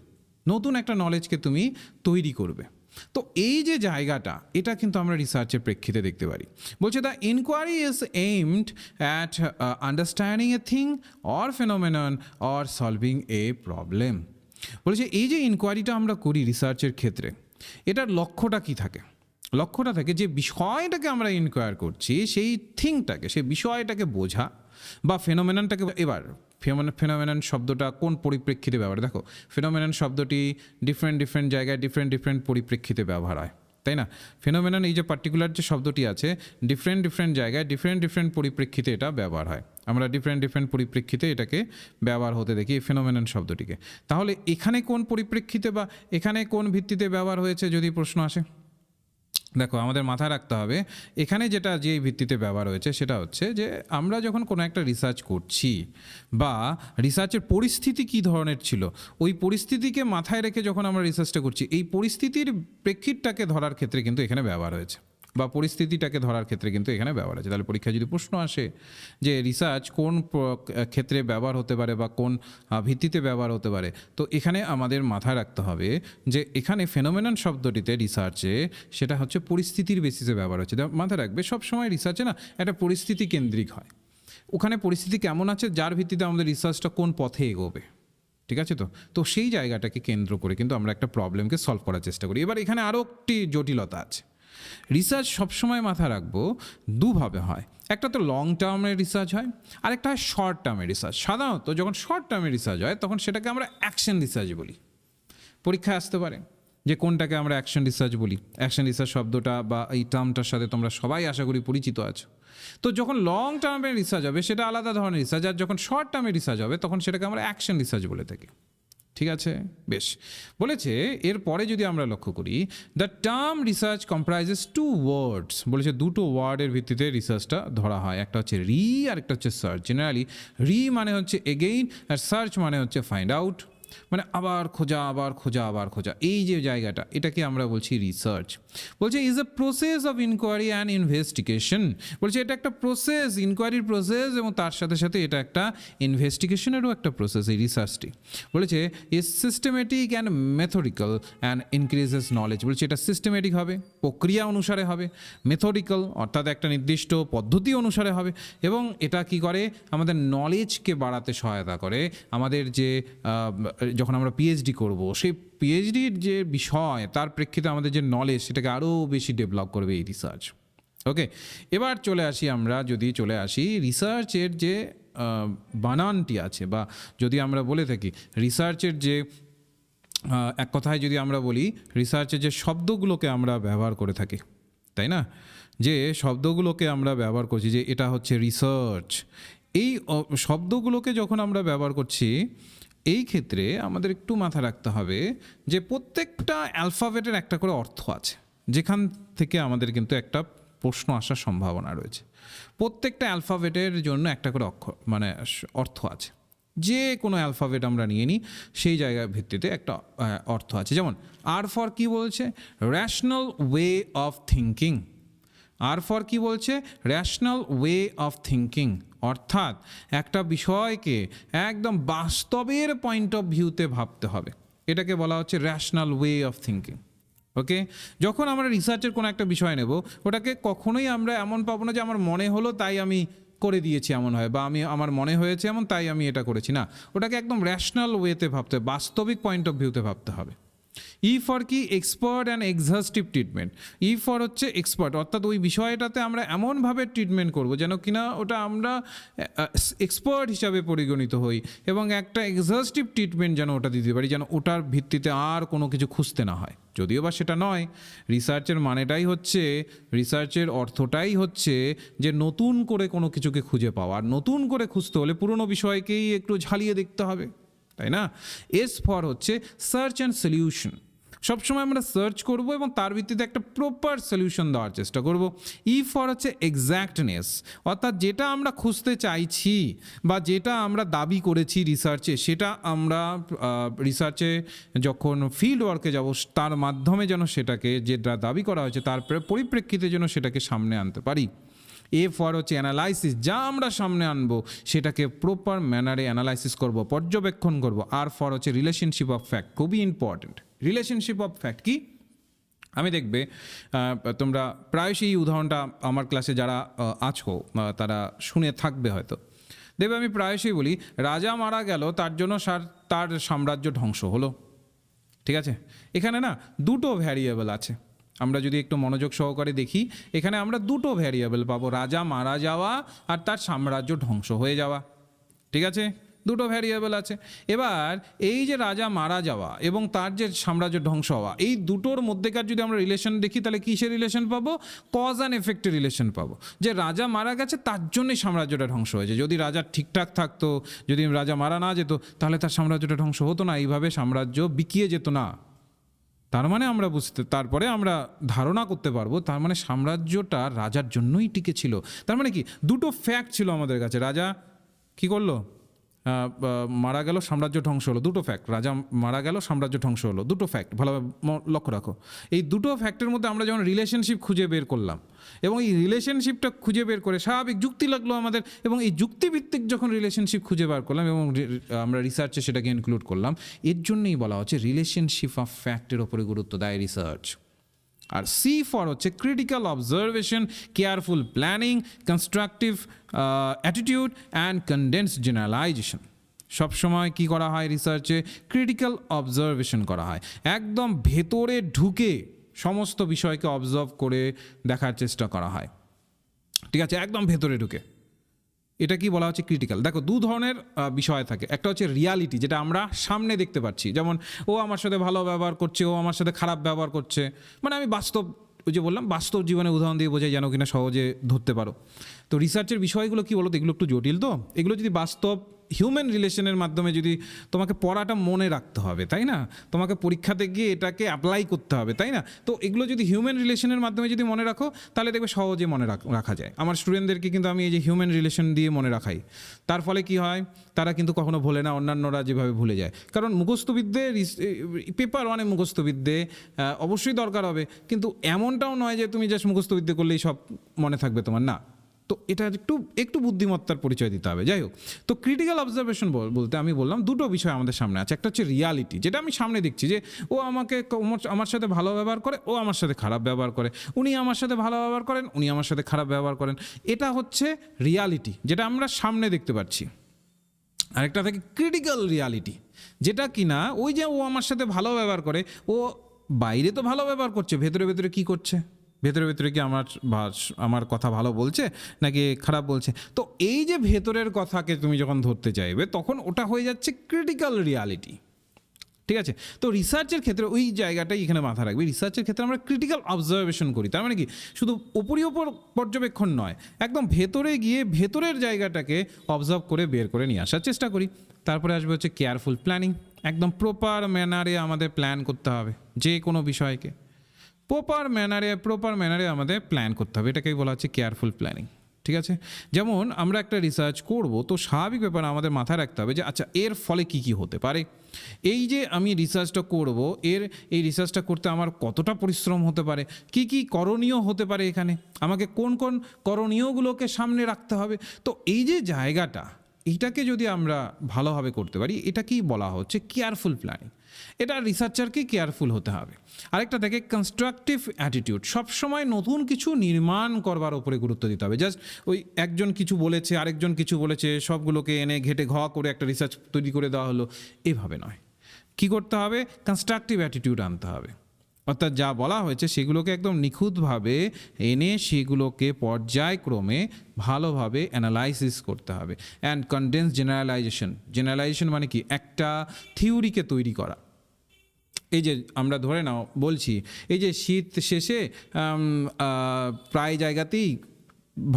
নতুন একটা নলেজকে তুমি তৈরি করবে। তো এই যে জায়গাটা, এটা কিন্তু আমরা রিসার্চের প্রেক্ষিতে দেখতে পারি। বলছে the inquiry is aimed at understanding a thing or phenomenon or solving a problem. বলেছে এই যে ইনকোয়ারিটা আমরা করি রিসার্চের ক্ষেত্রে, এটার লক্ষ্যটা কি থাকে? লক্ষ্যটা থাকে যে বিষয়টাকে আমরা ইনকোয়ার করছি, সেই থিংটাকে, সেই বিষয়টাকে বোঝা, বা ফেনোমেননটাকে। এবার ফেনোমেনন শব্দটা কোন পরিপ্রেক্ষিতে ব্যবহার, দেখো ফেনোমেনন শব্দটি ডিফারেন্ট জায়গায় ডিফারেন্ট পরিপ্রেক্ষিতে ব্যবহার হয়, তাই না? ফেনোমেনন এই যে পার্টিকুলার যে শব্দটি আছে, ডিফারেন্ট জায়গায় ডিফারেন্ট পরিপ্রেক্ষিতে এটা ব্যবহার হয়। আমরা ডিফারেন্ট পরিপ্রেক্ষিতে এটাকে ব্যবহার হতে দেখি ফেনোমেনন শব্দটিকে। তাহলে এখানে কোন পরিপ্রেক্ষিতে বা এখানে কোন ভিত্তিতে ব্যবহার হয়েছে যদি প্রশ্ন আসে, দেখো আমাদের মাথায় রাখতে হবে এখানে যেটা যে ভিত্তিতে ব্যবহার হয়েছে সেটা হচ্ছে যে আমরা যখন কোনো একটা রিসার্চ করছি বা রিসার্চের পরিস্থিতি কী ধরনের ছিল, ওই পরিস্থিতিকে মাথায় রেখে যখন আমরা রিসার্চটা করছি, এই পরিস্থিতির প্রেক্ষিতটাকে ধরার ক্ষেত্রে কিন্তু এখানে ব্যবহার হয়েছে, বা পরিস্থিতিটাকে ধরার ক্ষেত্রে কিন্তু এখানে ব্যবহার আছে। তাহলে পরীক্ষায় যদি প্রশ্ন আসে যে রিসার্চ কোন ক্ষেত্রে ব্যবহার হতে পারে বা কোন ভিত্তিতে ব্যবহার হতে পারে, তো এখানে আমাদের মাথায় রাখতে হবে যে এখানে ফেনোমেনন শব্দটিতে রিসার্চে সেটা হচ্ছে পরিস্থিতির বেসিসে ব্যবহার হচ্ছে। মাথায় রাখবে সবসময় রিসার্চে না একটা পরিস্থিতি কেন্দ্রিক হয়, ওখানে পরিস্থিতি কেমন আছে যার ভিত্তিতে আমাদের রিসার্চটা কোন পথে এগোবে, ঠিক আছে? তো সেই জায়গাটাকে কেন্দ্র করে কিন্তু আমরা একটা প্রবলেমকে সলভ করার চেষ্টা করি। এবার এখানে আরও একটি জটিলতা আছে। রিসার্চ সবসময় মাথা রাখবো দুভাবে হয়, একটা তো লং টার্মের রিসার্চ হয়, আর একটা হয় শর্ট টার্মের রিসার্চ। সাধারণত যখন শর্ট টার্মের রিসার্চ হয় তখন সেটাকে আমরা অ্যাকশন রিসার্চ বলি। পরীক্ষায় আসতে পারে যে কোনটাকে আমরা অ্যাকশন রিসার্চ বলি। অ্যাকশন রিসার্চ শব্দটা বা এই টার্মটার সাথে তোমরা সবাই আশা করি পরিচিত আছো। তো যখন লং টার্মের রিসার্চ হবে সেটা আলাদা ধরনের রিসার্চ, আর যখন শর্ট টার্মের রিসার্চ হবে তখন সেটাকে আমরা অ্যাকশন রিসার্চ বলে থাকি, ঠিক আছে? বেশ, বলেছে এরপরে যদি আমরা লক্ষ্য করি, the term research comprises two words. বলেছে দুটো ওয়ার্ডের ভিত্তিতে রিসার্চটা ধরা হয়, একটা হচ্ছে রি আর একটা হচ্ছে সার্চ। জেনারেলি রি মানে হচ্ছে এগেইন, আর সার্চ মানে হচ্ছে ফাইন্ড আউট, মানে আবার খোঁজা। এই যে জায়গাটা, এটাকে আমরা বলছি রিসার্চ। বলছে is a process of inquiry and investigation. বলছে এটা একটা প্রসেস, ইনকোয়ারির প্রসেস, এবং তার সাথে সাথে এটা একটা ইনভেস্টিগেশনেরও একটা প্রসেস এই রিসার্চটি। বলেছে is systematic and methodical and increases knowledge. বলছে এটা সিস্টেমেটিক হবে, প্রক্রিয়া অনুসারে হবে, মেথডিক্যাল অর্থাৎ একটা নির্দিষ্ট পদ্ধতি অনুসারে হবে, এবং এটা কি করে আমাদের নলেজকে বাড়াতে সহায়তা করে। আমাদের যে যখন আমরা পিএইচডি করব, সেই পিএইচডির যে বিষয় তার প্রেক্ষিতে আমাদের যে নলেজ সেটাকে আরও বেশি ডেভেলপ করবে এই রিসার্চ। ওকে, এবার চলে আসি রিসার্চের যে বানানটি আছে, বা যদি আমরা বলে থাকি রিসার্চের যে এক কথায় যদি আমরা বলি রিসার্চের যে শব্দগুলোকে আমরা ব্যবহার করে থাকি, তাই না? যে শব্দগুলোকে আমরা ব্যবহার করছি যে এটা হচ্ছে রিসার্চ, এই শব্দগুলোকে যখন আমরা ব্যবহার করছি এই ক্ষেত্রে আমাদের একটু মাথা রাখতে হবে যে প্রত্যেকটা অ্যালফাবেটের একটা করে অর্থ আছে, যেখান থেকে আমাদের কিন্তু একটা প্রশ্ন আসার সম্ভাবনা রয়েছে। প্রত্যেকটা অ্যালফাবেটের জন্য একটা করে অর্থ আছে। যে কোনো অ্যালফাবেট আমরা নিয়ে নিই, সেই জায়গার ভিত্তিতে একটা অর্থ আছে। যেমন আর ফর কি বলছে? Rational way of thinking. R for কি বলছে? র্যাশনাল ওয়ে অফ থিঙ্কিং, অর্থাৎ একটা বিষয়কে একদম বাস্তবের পয়েন্ট অফ ভিউতে ভাবতে হবে, এটাকে বলা হচ্ছে র্যাশনাল ওয়ে অফ থিঙ্কিং। ওকে, যখন আমরা রিসার্চের কোনো একটা বিষয় নেব, ওটাকে কখনোই আমরা এমন পাবো না যে আমার মনে হলো তাই আমি করে দিয়েছি এমন হয়, বা আমার মনে হয়েছে এমন তাই আমি এটা করেছি, না, ওটাকে একদম র্যাশনাল ওয়েতে ভাবতে হবে, বাস্তবিক পয়েন্ট অফ ভিউতে ভাবতে হবে। ই ফর কি? Expert and exhaustive treatment. E for হচ্ছে এক্সপার্ট, অর্থাৎ ওই বিষয়টাতে আমরা এমনভাবে ট্রিটমেন্ট করবো যেন কিনা ওটা আমরা এক্সপার্ট হিসাবে পরিগণিত হই, এবং একটা এক্সহাস্টিভ ট্রিটমেন্ট যেন ওটা দিতে পারি, যেন ওটার ভিত্তিতে আর কোনো কিছু খুঁজতে না হয়। যদিও বা সেটা নয়, রিসার্চের মানেটাই হচ্ছে, রিসার্চের অর্থটাই হচ্ছে যে নতুন করে কোনো কিছুকে খুঁজে পাওয়া, আর নতুন করে খুঁজতে হলে পুরনো বিষয়কেই একটু ঝালিয়ে দেখতে হবে, তাই না? এস ফর হচ্ছে সার্চ অ্যান্ড সলিউশন। সবসময় আমরা সার্চ করব এবং তার ভিত্তিতে একটা প্রপার সলিউশন দেওয়ার চেষ্টা করব। ই ফর হচ্ছে এক্স্যাক্টনেস, অর্থাৎ যেটা আমরা খুঁজতে চাইছি বা যেটা আমরা দাবি করেছি রিসার্চে, সেটা আমরা রিসার্চে যখন ফিল্ড ওয়ার্কে যাব তার মাধ্যমে যেন সেটাকে যেটা দাবি করা হয়েছে তার পরিপ্রেক্ষিতে যেন সেটাকে সামনে আনতে পারি। এ ফর হচ্ছে অ্যানালাইসিস, যা আমরা সামনে আনবো সেটাকে প্রপার ম্যানারে অ্যানালাইসিস করব, পর্যবেক্ষণ করব। আর ফর হচ্ছে রিলেশনশিপ অফ ফ্যাক্ট, খুবই ইম্পর্টেন্ট। রিলেশনশিপ অফ ফ্যাক্ট কি? আমি দেখবে তোমরা প্রায়শই এই উদাহরণটা আমার ক্লাসে যারা আছো তারা শুনে থাকবে হয়তো, দেখবে আমি প্রায়শই বলি রাজা মারা গেল তার জন্য তার সাম্রাজ্য ধ্বংস হলো। ঠিক আছে, এখানে না দুটো ভ্যারিয়েবল আছে, আমরা যদি একটু মনোযোগ সহকারে দেখি এখানে আমরা দুটো ভ্যারিয়েবল পাবো, রাজা মারা যাওয়া আর তার সাম্রাজ্য ধ্বংস হয়ে যাওয়া। ঠিক আছে, দুটো ভ্যারিয়েবল আছে। এবার এই যে রাজা মারা যাওয়া এবং তার যে সাম্রাজ্য ধ্বংস হওয়া, এই দুটোর মধ্যেকার যদি আমরা রিলেশন দেখি তাহলে কিসের রিলেশন পাবো? কজ অ্যান্ড এফেক্টের রিলেশন পাবো, যে রাজা মারা গেছে তার জন্যই সাম্রাজ্যটা ধ্বংস হয়েছে। যদি রাজা ঠিকঠাক থাকতো, যদি রাজা মারা না যেত তাহলে তার সাম্রাজ্যটা ধ্বংস হতো না, এইভাবে সাম্রাজ্য বিকিয়ে যেত না। তার মানে আমরা তারপরে আমরা ধারণা করতে পারবো তার মানে সাম্রাজ্যটা রাজার জন্যই টিকে ছিল। তার মানে কি দুটো ফ্যাক্ট ছিল আমাদের কাছে, রাজা কি করলো? মারা গেল, সাম্রাজ্য ধ্বংস হলো, দুটো ফ্যাক্ট। রাজা মারা গেল, সাম্রাজ্য ধ্বংস হলো, দুটো ফ্যাক্ট। ভালোভাবে লক্ষ্য রাখো, এই দুটো ফ্যাক্টের মধ্যে আমরা যখন রিলেশনশিপ খুঁজে বের করলাম এবং এই রিলেশনশিপটা খুঁজে বের করে স্বাভাবিক যুক্তি লাগলো আমাদের, এবং এই যুক্তিভিত্তিক যখন রিলেশনশিপ খুঁজে বার করলাম এবং আমরা রিসার্চে সেটাকে ইনক্লুড করলাম, এর জন্যই বলা হচ্ছে রিলেশনশিপ অফ ফ্যাক্টের ওপরে গুরুত্ব দেয় রিসার্চ। আর সি ফর হচ্ছে critical observation, careful planning, constructive attitude and condensed generalisation. সবসময় কি করা হয় রিসার্চে? ক্রিটিক্যাল অবজারভেশন করা হয়, একদম ভেতরে ঢুকে সমস্ত বিষয়কে অবজার্ভ করে দেখার চেষ্টা করা হয়। ঠিক আছে, একদম ভেতরে ঢুকে। এটা কি বলা হচ্ছে? ক্রিটিক্যাল। দেখো দু ধরনের বিষয় থাকে, একটা হচ্ছে রিয়ালিটি যেটা আমরা সামনে দেখতে পাচ্ছি, যেমন ও আমার সাথে ভালো ব্যবহার করছে, ও আমার সাথে খারাপ ব্যবহার করছে, মানে আমি বাস্তব, ওই যে বললাম বাস্তব জীবনে উদাহরণ দিয়ে বোঝাই যেন কিনা সহজে ধরতে পারো। তো রিসার্চের বিষয়গুলো কি বলো তো, এগুলো একটু জটিল, তো এগুলো যদি বাস্তব হিউম্যান রিলেশনের মাধ্যমে যদি তোমাকে পড়াটা মনে রাখতে হবে, তাই না? তোমাকে পরীক্ষাতে গিয়ে এটাকে অ্যাপ্লাই করতে হবে, তাই না? তো এগুলো যদি হিউম্যান রিলেশনের মাধ্যমে যদি মনে রাখো তাহলে দেখবে সহজে মনে রাখা যায়। আমার স্টুডেন্টদেরকে কিন্তু আমি এই যে হিউম্যান রিলেশন দিয়ে মনে রাখাই, তার ফলে কি হয় তারা কিন্তু কখনো ভোলে না, অন্যান্যরা যেভাবে ভুলে যায়। কারণ মুখস্থবিদ্যে, পেপার ওয়ানে মুখস্থবিদ্যে অবশ্যই দরকার হবে, কিন্তু এমনটাও নয় যে তুমি জাস্ট মুখস্থবিদ্যে করলেই সব মনে থাকবে তোমার, না। তো এটা একটু বুদ্ধিমত্তার পরিচয় দিতে হবে। যাই হোক, তো ক্রিটিক্যাল অবজারভেশন বলতে আমি বললাম দুটো বিষয় আমাদের সামনে আছে। একটা হচ্ছে রিয়ালিটি, যেটা আমি সামনে দেখছি যে ও আমার সাথে ভালো ব্যবহার করে, ও আমার সাথে খারাপ ব্যবহার করে, উনি আমার সাথে ভালো ব্যবহার করেন, উনি আমার সাথে খারাপ ব্যবহার করেন। এটা হচ্ছে রিয়ালিটি, যেটা আমরা সামনে দেখতে পাচ্ছি। আরেকটা থাকে ক্রিটিক্যাল রিয়ালিটি, যেটা কিনা ওই যে ও আমার সাথে ভালো ব্যবহার করে, ও বাইরে তো ভালো ব্যবহার করছে, ভেতরে ভেতরে কি করছে? ভেতরে ভেতরে কি আমার কথা ভালো বলছে নাকি খারাপ বলছে? তো এই যে ভেতরের কথাকে তুমি যখন ধরতে চাইবে তখন ওটা হয়ে যাচ্ছে ক্রিটিক্যাল রিয়ালিটি। ঠিক আছে, তো রিসার্চের ক্ষেত্রে ওই জায়গাটাই এখানে মাথা রাখবে। রিসার্চের ক্ষেত্রে আমরা ক্রিটিক্যাল অবজারভেশন করি, তার মানে কি শুধু ওপরই ওপর পর্যবেক্ষণ নয়, একদম ভেতরে গিয়ে ভেতরের জায়গাটাকে অবজার্ভ করে বের করে নিয়ে আসার চেষ্টা করি। তারপরে আসবে হচ্ছে কেয়ারফুল প্ল্যানিং, একদম প্রপার ম্যানারে আমাদের প্ল্যান করতে হবে যে কোনো বিষয়কে, প্রপার ম্যানারে আমাদের প্ল্যান করতে হবে, এটাকেই বলা হচ্ছে কেয়ারফুল প্ল্যানিং। ঠিক আছে, যেমন আমরা একটা রিসার্চ করব তো স্বাভাবিক ব্যাপার আমাদের মাথায় রাখতে হবে যে আচ্ছা এর ফলে কি কি হতে পারে, এই যে আমি রিসার্চটা করব এই রিসার্চটা করতে আমার কতটা পরিশ্রম হতে পারে, কি কি করণীয় হতে পারে, এখানে আমাকে কোন কোন করণীয়গুলোকে সামনে রাখতে হবে। তো এই যে জায়গাটা, এইটাকে যদি আমরা ভালোভাবে করতে পারি, এটাকেই বলা হচ্ছে কেয়ারফুল প্ল্যানিং। এটা রিসার্চারকে কেয়ারফুল হতে হবে। আরেকটা থাকে কনস্ট্রাকটিভ অ্যাটিটিউড, সবসময় নতুন কিছু নির্মাণ করবার উপরে গুরুত্ব দিতে হবে। জাস্ট ওই একজন কিছু বলেছে, আরেকজন কিছু বলেছে, সবগুলোকে এনে ঘেটে ঘ করে একটা রিসার্চ তৈরি করে দেওয়া হলো, এভাবে নয়। কি করতে হবে? কনস্ট্রাকটিভ অ্যাটিটিউড আনতে হবে, অর্থাৎ যা বলা হয়েছে সেগুলোকে একদম নিখুঁতভাবে এনে সেগুলোকে পর্যায়ক্রমে ভালোভাবে অ্যানালাইসিস করতে হবে। অ্যান্ড কনডেন্স জেনারেলাইজেশন মানে কি? একটা থিওরিকে তৈরি করা। এই যে আমরা ধরে নাও বলছি এই যে শীত শেষে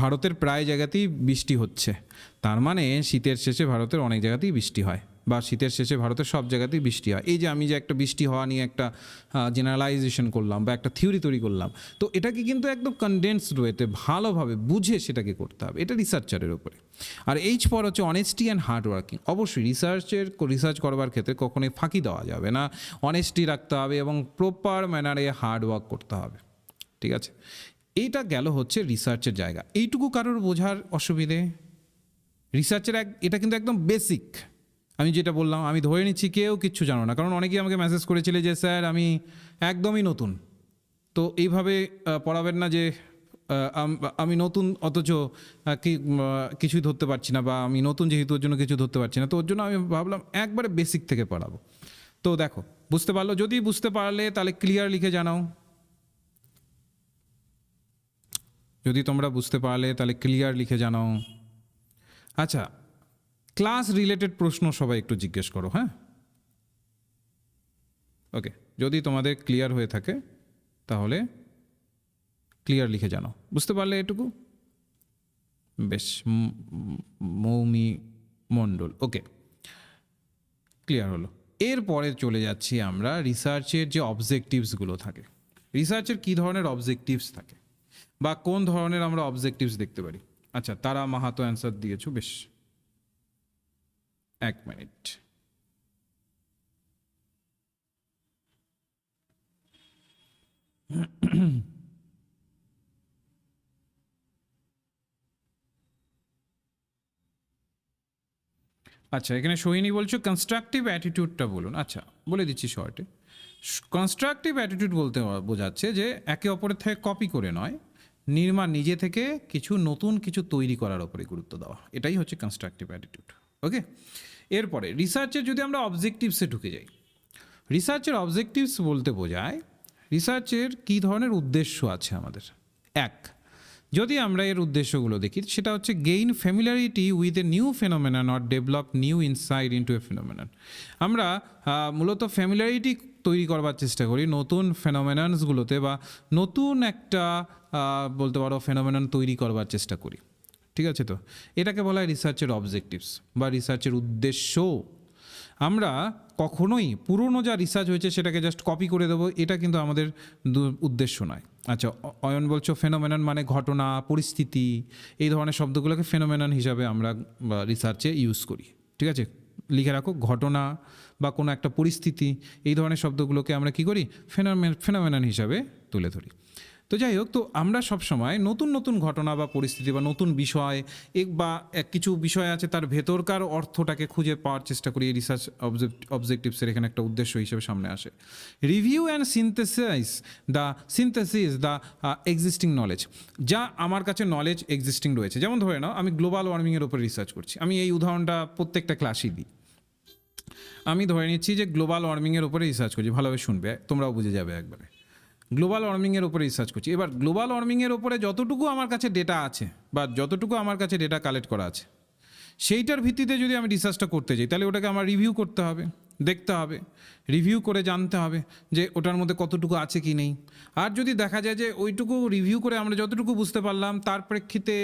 ভারতের প্রায় জায়গাতেই বৃষ্টি হচ্ছে, তার মানে শীতের শেষে ভারতের অনেক জায়গাতেই বৃষ্টি হয়, বা শীতের শেষে ভারতের সব জায়গাতেই বৃষ্টি হয়। এই যে আমি যে একটা বৃষ্টি হওয়া নিয়ে একটা জেনারেলাইজেশন করলাম বা একটা থিওরি তৈরি করলাম, তো এটাকে কিন্তু একদম কনডেন্সড ওয়েতে ভালোভাবে বুঝে সেটাকে করতে হবে, এটা রিসার্চারের উপরে। আর এইচ পর হচ্ছে অনেস্টি অ্যান্ড হার্ড ওয়ার্কিং। অবশ্যই রিসার্চ করবার ক্ষেত্রে কখনোই ফাঁকি দেওয়া যাবে না, অনেস্টি রাখতে হবে এবং প্রপার ম্যানারে হার্ড ওয়ার্ক করতে হবে। ঠিক আছে, এইটা গেল হচ্ছে রিসার্চের জায়গা। এইটুকু কারোর বোঝার অসুবিধে? রিসার্চের এটা কিন্তু একদম বেসিক। আমি যেটা বললাম, আমি ধরে নিচ্ছি কেউ কিচ্ছু জানো না, কারণ অনেকেই আমাকে মেসেজ করেছিলে যে স্যার আমি একদমই নতুন, তো এইভাবে পড়াবেন না যে আমি নতুন অথচ কিছুই ধরতে পারছি না, বা আমি নতুন যেহেতু ওর জন্য কিছু ধরতে পারছি না, তো ওর জন্য আমি ভাবলাম একবারে বেসিক থেকে পড়াবো। তো দেখো, বুঝতে পারলো? যদি বুঝতে পারলে তাহলে ক্লিয়ার লিখে জানাও। যদি তোমরা বুঝতে পারলে তাহলে ক্লিয়ার লিখে জানাও। আচ্ছা, ক্লাস রিলেটেড প্রশ্ন সবাই একটু জিজ্ঞেস করো, হ্যাঁ? ওকে, যদি তোমাদের ক্লিয়ার হয়ে থাকে তাহলে ক্লিয়ার লিখে জানাও। বুঝতে পারলে এটুকু? বেশ, মৌমি মণ্ডল, ওকে, ক্লিয়ার হলো। এরপরে চলে যাচ্ছি আমরা রিসার্চের যে অবজেক্টিভসগুলো থাকে। রিসার্চের কী ধরনের অবজেক্টিভস থাকে বা কোন ধরনের আমরা অবজেক্টিভস দেখতে পারি? আচ্ছা, তারা মাহাতো অ্যান্সার দিয়েছো, বেশ, 1 মিনিট। আচ্ছা, এখানে সোহিনী বলছো কনস্ট্রাকটিভ অ্যাটিটিউডটা বলুন। আচ্ছা, বলে দিচ্ছি শর্টে। কনস্ট্রাকটিভ অ্যাটিটিউড বলতে বোঝাচ্ছে যে একে অপরের থেকে কপি করে নয়, নিজে থেকে নতুন কিছু তৈরি করার ওপরে গুরুত্ব দেওয়া, এটাই হচ্ছে কনস্ট্রাকটিভ অ্যাটিটিউড। ওকে, এরপরে রিসার্চের যদি আমরা অবজেক্টিভসে ঢুকে যাই, রিসার্চের অবজেক্টিভস বলতে বোঝায় রিসার্চের কী ধরনের উদ্দেশ্য আছে আমাদের। এক, যদি আমরা এর উদ্দেশ্যগুলো দেখি, সেটা হচ্ছে gain familiarity with a new phenomenon or develop new insight into a phenomenon. আমরা মূলত ফ্যামিলিয়ারিটি তৈরি করবার চেষ্টা করি নতুন ফেনোমেননসগুলোতে, বা নতুন একটা বলতে পারো ফেনোমেনন তৈরি করবার চেষ্টা করি। ঠিক আছে? তো এটাকে বলা হয় রিসার্চের অবজেক্টিভস বা রিসার্চের উদ্দেশ্য। আমরা কখনোই পুরনো যা রিসার্চ হয়েছে সেটাকে জাস্ট কপি করে দেবো, এটা কিন্তু আমাদের উদ্দেশ্য নয়। আচ্ছা, অয়ন বলছো ফেনোমেনন মানে ঘটনা, পরিস্থিতি, এই ধরনের শব্দগুলোকে ফেনোমেনন হিসাবে আমরা রিসার্চে ইউজ করি। ঠিক আছে, লিখে রাখো, ঘটনা বা কোনো একটা পরিস্থিতি, এই ধরনের শব্দগুলোকে আমরা কি করি? ফেনোমেনন হিসাবে তুলে ধরি। তো যাই হোক, তো আমরা সবসময় নতুন নতুন ঘটনা বা পরিস্থিতি বা নতুন বিষয় বা কিছু বিষয় আছে তার ভেতরকার অর্থটাকে খুঁজে পাওয়ার চেষ্টা করি। এই রিসার্চ অবজেক্টিভসের এখানে একটা উদ্দেশ্য হিসেবে সামনে আসে। Review and synthesis the existing knowledge, যা আমার কাছে নলেজ এক্সিস্টিং রয়েছে। যেমন ধরে নাও আমি গ্লোবাল ওয়ার্মিংয়ের উপর রিসার্চ করছি, আমি এই উদাহরণটা প্রত্যেকটা ক্লাসেই দিই। আমি ধরে নিচ্ছি যে গ্লোবাল ওয়ার্মিংয়ের উপরে রিসার্চ করছি, ভালোভাবে শুনবে, তোমরাও বুঝে যাবে একবারে। গ্লোবাল ওয়ার্মিংয়ের উপরে রিসার্চ করছি। এবার গ্লোবাল ওয়ার্মিংয়ের উপরে যতটুকু আমার কাছে ডেটা আছে বা যতটুকু আমার কাছে ডেটা কালেক্ট করা আছে, সেইটার ভিত্তিতে যদি আমি রিসার্চটা করতে যাই, তাহলে ওটাকে আমার রিভিউ করতে হবে, দেখতে হবে, রিভিউ করে জানতে হবে যে ওটার মধ্যে কতটুকু আছে কি নেই। আর যদি দেখা যায় যে ওইটুকু রিভিউ করে আমরা যতটুকু বুঝতে পারলাম, তার প্রেক্ষিতে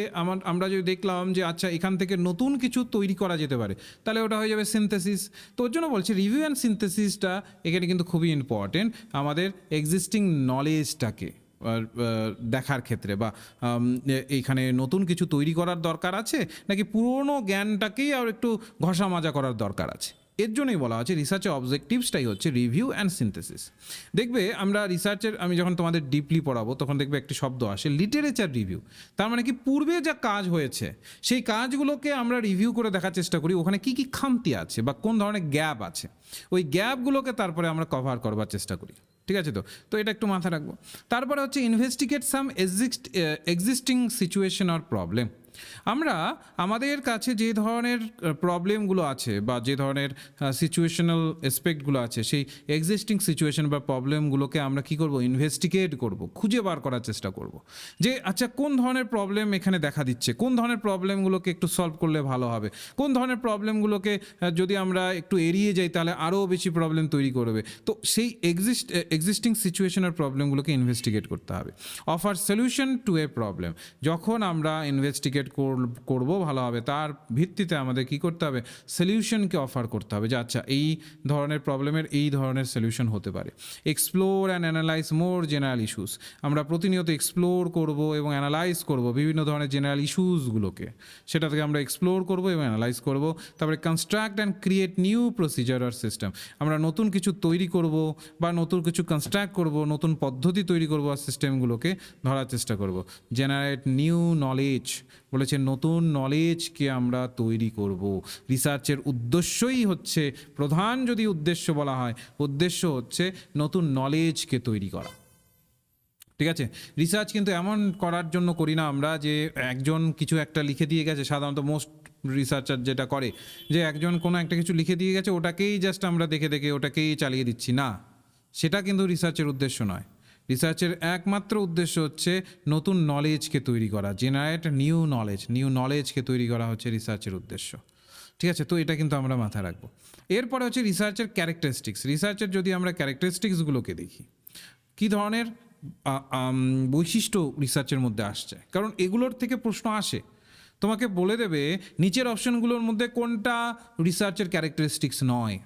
আমরা যদি দেখলাম যে আচ্ছা এখান থেকে নতুন কিছু তৈরি করা যেতে পারে, তাহলে ওটা হয়ে যাবে সিনথেসিস। তো ওর জন্য বলছি রিভিউ অ্যান্ড সিনথেসিসটা এখানে কিন্তু খুবই ইম্পর্টেন্ট আমাদের এক্সিস্টিং নলেজটাকে দেখার ক্ষেত্রে, বা এইখানে নতুন কিছু তৈরি করার দরকার আছে নাকি পুরনো জ্ঞানটাকেই আর একটু ঘষা মাজা করার দরকার আছে। এর জন্যই বলা হচ্ছে রিসার্চের অবজেক্টিভসটাই হচ্ছে রিভিউ অ্যান্ড সিনথেসিস। দেখবে আমরা রিসার্চের, আমি যখন তোমাদের ডিপলি পড়াবো তখন দেখবে একটি শব্দ আসে লিটারেচার রিভিউ। তার মানে কি, পূর্বে যা কাজ হয়েছে সেই কাজগুলোকে আমরা রিভিউ করে দেখার চেষ্টা করি ওখানে কি কি খামতি আছে বা কোন ধরনের গ্যাপ আছে, ওই গ্যাপগুলোকে তারপরে আমরা কভার করবার চেষ্টা করি। ঠিক আছে? তো এটা একটু মাথায় রাখবো। তারপরে হচ্ছে investigate some existing situation or problem. আমরা আমাদের কাছে যে ধরনের প্রবলেমগুলো আছে বা যে ধরনের সিচুয়েশনাল এসপেক্টগুলো আছে, সেই এক্সিস্টিং সিচুয়েশন বা প্রবলেমগুলোকে আমরা কি করব? ইনভেস্টিগেট করব, খুঁজে বার করার চেষ্টা করব যে আচ্ছা কোন ধরনের প্রবলেম এখানে দেখা দিচ্ছে, কোন ধরনের প্রবলেমগুলোকে একটু সলভ করলে ভালো হবে, কোন ধরনের প্রবলেমগুলোকে যদি আমরা একটু এড়িয়ে যাই তাহলে আরও বেশি প্রবলেম তৈরি করবে। তো সেই এক্সিস্টিং সিচুয়েশনের প্রবলেমগুলোকে ইনভেস্টিগেট করতে হবে। Offer solution to A problem, যখন আমরা ইনভেস্টিগেট করব ভালো হবে, তার ভিত্তিতে আমাদের কি করতে হবে? সলিউশনকে অফার করতে হবে যে আচ্ছা এই ধরনের প্রবলেমের এই ধরনের সলিউশন হতে পারে। Explore and analyse more general issues, আমরা প্রতিনিয়ত এক্সপ্লোর করব এবং অ্যানালাইজ করব বিভিন্ন ধরনের জেনারেল ইস্যুসগুলোকে, সেটা থেকে আমরা এক্সপ্লোর করব এবং অ্যানালাইজ করব। তারপরে construct and create new procedure আর সিস্টেম, আমরা নতুন কিছু তৈরি করব বা নতুন কিছু কনস্ট্রাক্ট করব, নতুন পদ্ধতি তৈরি করব আর সিস্টেমগুলোকে ধরার চেষ্টা করব। জেনারেট নিউ নলেজ, বলেছে নতুন নলেজকে আমরা তৈরি করব। রিসার্চের উদ্দেশ্যই হচ্ছে, প্রধান যদি উদ্দেশ্য বলা হয়, উদ্দেশ্য হচ্ছে নতুন নলেজকে তৈরি করা। ঠিক আছে, রিসার্চ কিন্তু এমন করার জন্য করি না আমরা যে একজন কিছু একটা লিখে দিয়ে গেছে, সাধারণত মোস্ট রিসার্চার যেটা করে যে একজন কোনো একটা কিছু লিখে দিয়ে গেছে ওটাকেই জাস্ট আমরা দেখে দেখে ওটাকেই চালিয়ে দিচ্ছি না, সেটা কিন্তু রিসার্চের উদ্দেশ্য নয়। রিসার্চের একমাত্র উদ্দেশ্য হচ্ছে নতুন নলেজকে তৈরি করা, জেনারেট নিউ নলেজকে তৈরি করা হচ্ছে রিসার্চের উদ্দেশ্য। ঠিক আছে, তো এটা কিন্তু আমরা মাথায় রাখবো। এরপরে হচ্ছে রিসার্চের ক্যারেক্টারিস্টিক্স। রিসার্চের যদি আমরা ক্যারেক্টারিস্টিক্সগুলোকে দেখি, কী ধরনের বৈশিষ্ট্য রিসার্চের মধ্যে আসছে, কারণ এগুলোর থেকে প্রশ্ন আসে। তোমাকে বলে দেবে নিচের অপশনগুলোর মধ্যে কোনটা রিসার্চের ক্যারেক্টারিস্টিক্স নয়।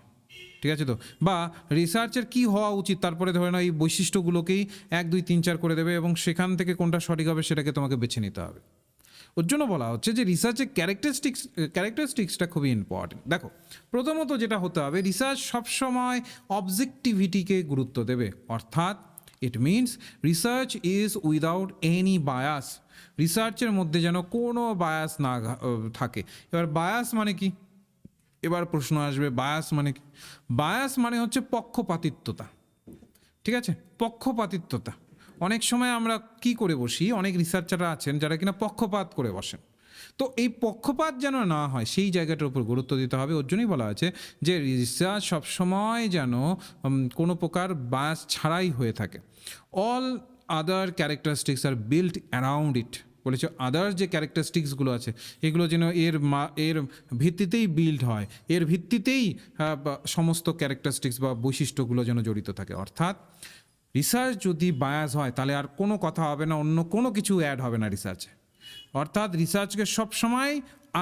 ঠিক আছে, তো বা রিসার্চের কি হওয়া উচিত, তারপরে ধরে নাও এই বৈশিষ্ট্যগুলোকেই 1 2 3 4 করে দেবে এবং সেখান থেকে কোনটা সঠিক হবে সেটাকে তোমাকে বেছে নিতে হবে। ওর জন্য বলা হচ্ছে যে রিসার্চের ক্যারেক্টারিস্টিক্সটা খুবই ইম্পর্টেন্ট। দেখো, প্রথমত যেটা হতে হবে, রিসার্চ সবসময় অবজেক্টিভিটিকে গুরুত্ব দেবে, অর্থাৎ it means research is without any bias. রিসার্চের মধ্যে যেন কোনো বায়াস না থাকে। এবার বায়াস মানে কি, এবার প্রশ্ন আসবে বায়াস মানে কি। বায়াস মানে হচ্ছে পক্ষপাতিত্বতা। ঠিক আছে, পক্ষপাতিত্বতা। অনেক সময় আমরা কি করে বসি, অনেক রিসার্চাররা আছেন যারা কিনা পক্ষপাত করে বসেন। তো এই পক্ষপাত যেন না হয় সেই জায়গাটার উপর গুরুত্ব দিতে হবে। ওর জন্যই বলা আছে যে রিসার্চ সবসময় যেন কোনো প্রকার বায়াস ছাড়াই হয়ে থাকে। All other characteristics are built around it. বলেছে আদার যে ক্যারেক্টারিস্টিক্সগুলো আছে এগুলো যেন এর ভিত্তিতেই বিল্ড হয়, এর ভিত্তিতেই সমস্ত ক্যারেক্টারিস্টিক্স বা বৈশিষ্ট্যগুলো যেন জড়িত থাকে। অর্থাৎ রিসার্চ যদি বায়াস হয় তাহলে আর কোনো কথা হবে না, অন্য কোনো কিছু অ্যাড হবে না রিসার্চে। অর্থাৎ রিসার্চকে সবসময়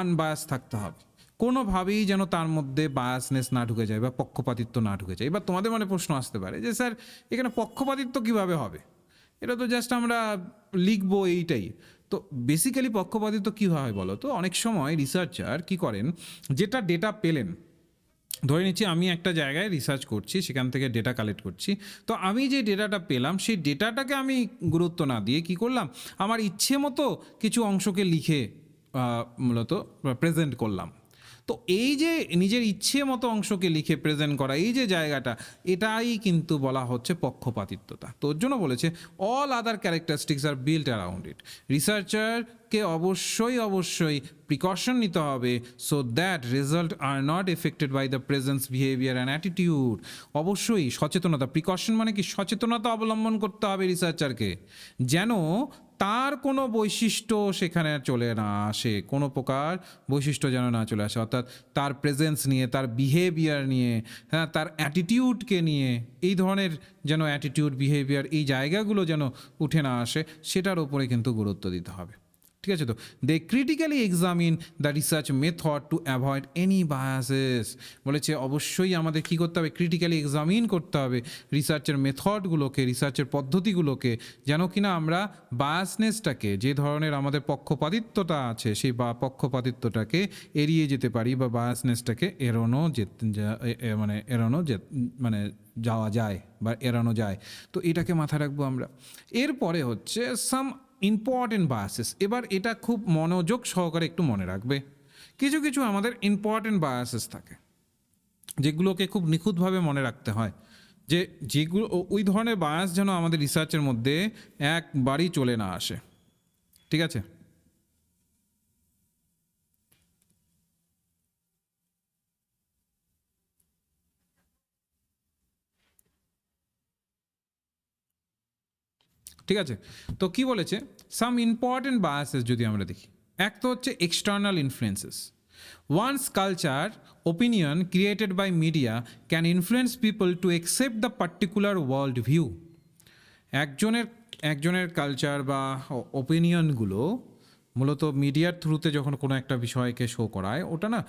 আনবায়াস থাকতে হবে, কোনোভাবেই যেন তার মধ্যে বায়াসনেস না ঢুকে যায় বা পক্ষপাতিত্ব না ঢুকে যায়। এবার তোমাদের মনে প্রশ্ন আসতে পারে যে স্যার এখানে পক্ষপাতিত্ব কীভাবে হবে, এটা তো জাস্ট আমরা লিখবো এইটাই। তো বেসিক্যালি পক্ষপাতিত্ব কীভাবে হয় বলো তো, অনেক সময় রিসার্চার কী করেন, যেটা ডেটা পেলেন, ধরে নিচ্ছি আমি একটা জায়গায় রিসার্চ করছি, সেখান থেকে ডেটা কালেক্ট করছি, তো আমি যে ডেটাটা পেলাম সেই ডেটাটাকে আমি গুরুত্ব না দিয়ে কী করলাম, আমার ইচ্ছে মতো কিছু অংশকে লিখে মূলত প্রেজেন্ট করলাম। তো এই যে নিজের ইচ্ছে মতো অংশকে লিখে প্রেজেন্ট করা, এই যে জায়গাটা, এটাই কিন্তু বলা হচ্ছে পক্ষপাতিত্বতা। তো ওর জন্য বলেছে all other characteristics are built around it. রিসার্চারকে অবশ্যই প্রিকশন নিতে হবে so that result are not affected by the presence, behaviour and attitude. অবশ্যই সচেতনতা, প্রিকশন মানে কি, সচেতনতা অবলম্বন করতে হবে রিসার্চারকে, যেন তার কোনো বৈশিষ্ট্য সেখানে চলে না আসে, কোনো প্রকার বৈশিষ্ট্য যেন না চলে আসে। অর্থাৎ তার প্রেজেন্স নিয়ে, তার বিহেভিয়ার নিয়ে, হ্যাঁ, তার অ্যাটিটিউডকে নিয়ে, এই ধরনের যেন অ্যাটিটিউড, বিহেভিয়ার, এই জায়গাগুলো যেন উঠে না আসে, সেটার উপরে কিন্তু গুরুত্ব দিতে হবে। ঠিক আছে, তো they critically examine the research method to avoid any biases. বলেছে অবশ্যই আমাদের কী করতে হবে, ক্রিটিক্যালি এক্সামিন করতে হবে রিসার্চের মেথডগুলোকে, রিসার্চের পদ্ধতিগুলোকে, যেন কিনা আমরা বায়াসনেসটাকে, যে ধরনের আমাদের পক্ষপাতিত্বটা আছে সেই পক্ষপাতিত্বটাকে এড়িয়ে যেতে পারি, বা বায়াসনেসটাকে যাওয়া যায় বা এড়ানো যায়। তো এটাকে মাথায় রাখবো আমরা। এরপরে হচ্ছে সাম ইম্পর্টেন্ট বায়াসেস। এবার এটা খুব মনোযোগ সহকারে একটু মনে রাখবে। কিছু কিছু আমাদের ইম্পর্টেন্ট বায়াসেস থাকে যেগুলোকে খুব নিখুঁতভাবে মনে রাখতে হয়, যেগুলো ওই ধরনের বায়াস যেন আমাদের রিসার্চের মধ্যে একবারই চলে না আসে। ঠিক আছে, ঠিক আছে। তো কি বলেছে, সাম ইম্পর্টেন্ট বায়াসেস যদি আমরা দেখি, এক তো হচ্ছে external influences. One's culture, opinion created by media can influence people to accept the particular world view. একজনের কালচার বা ওপিনিয়নগুলো মূলত মিডিয়ার থ্রুতে যখন কোনো একটা বিষয়কে শো করায়, ওটা না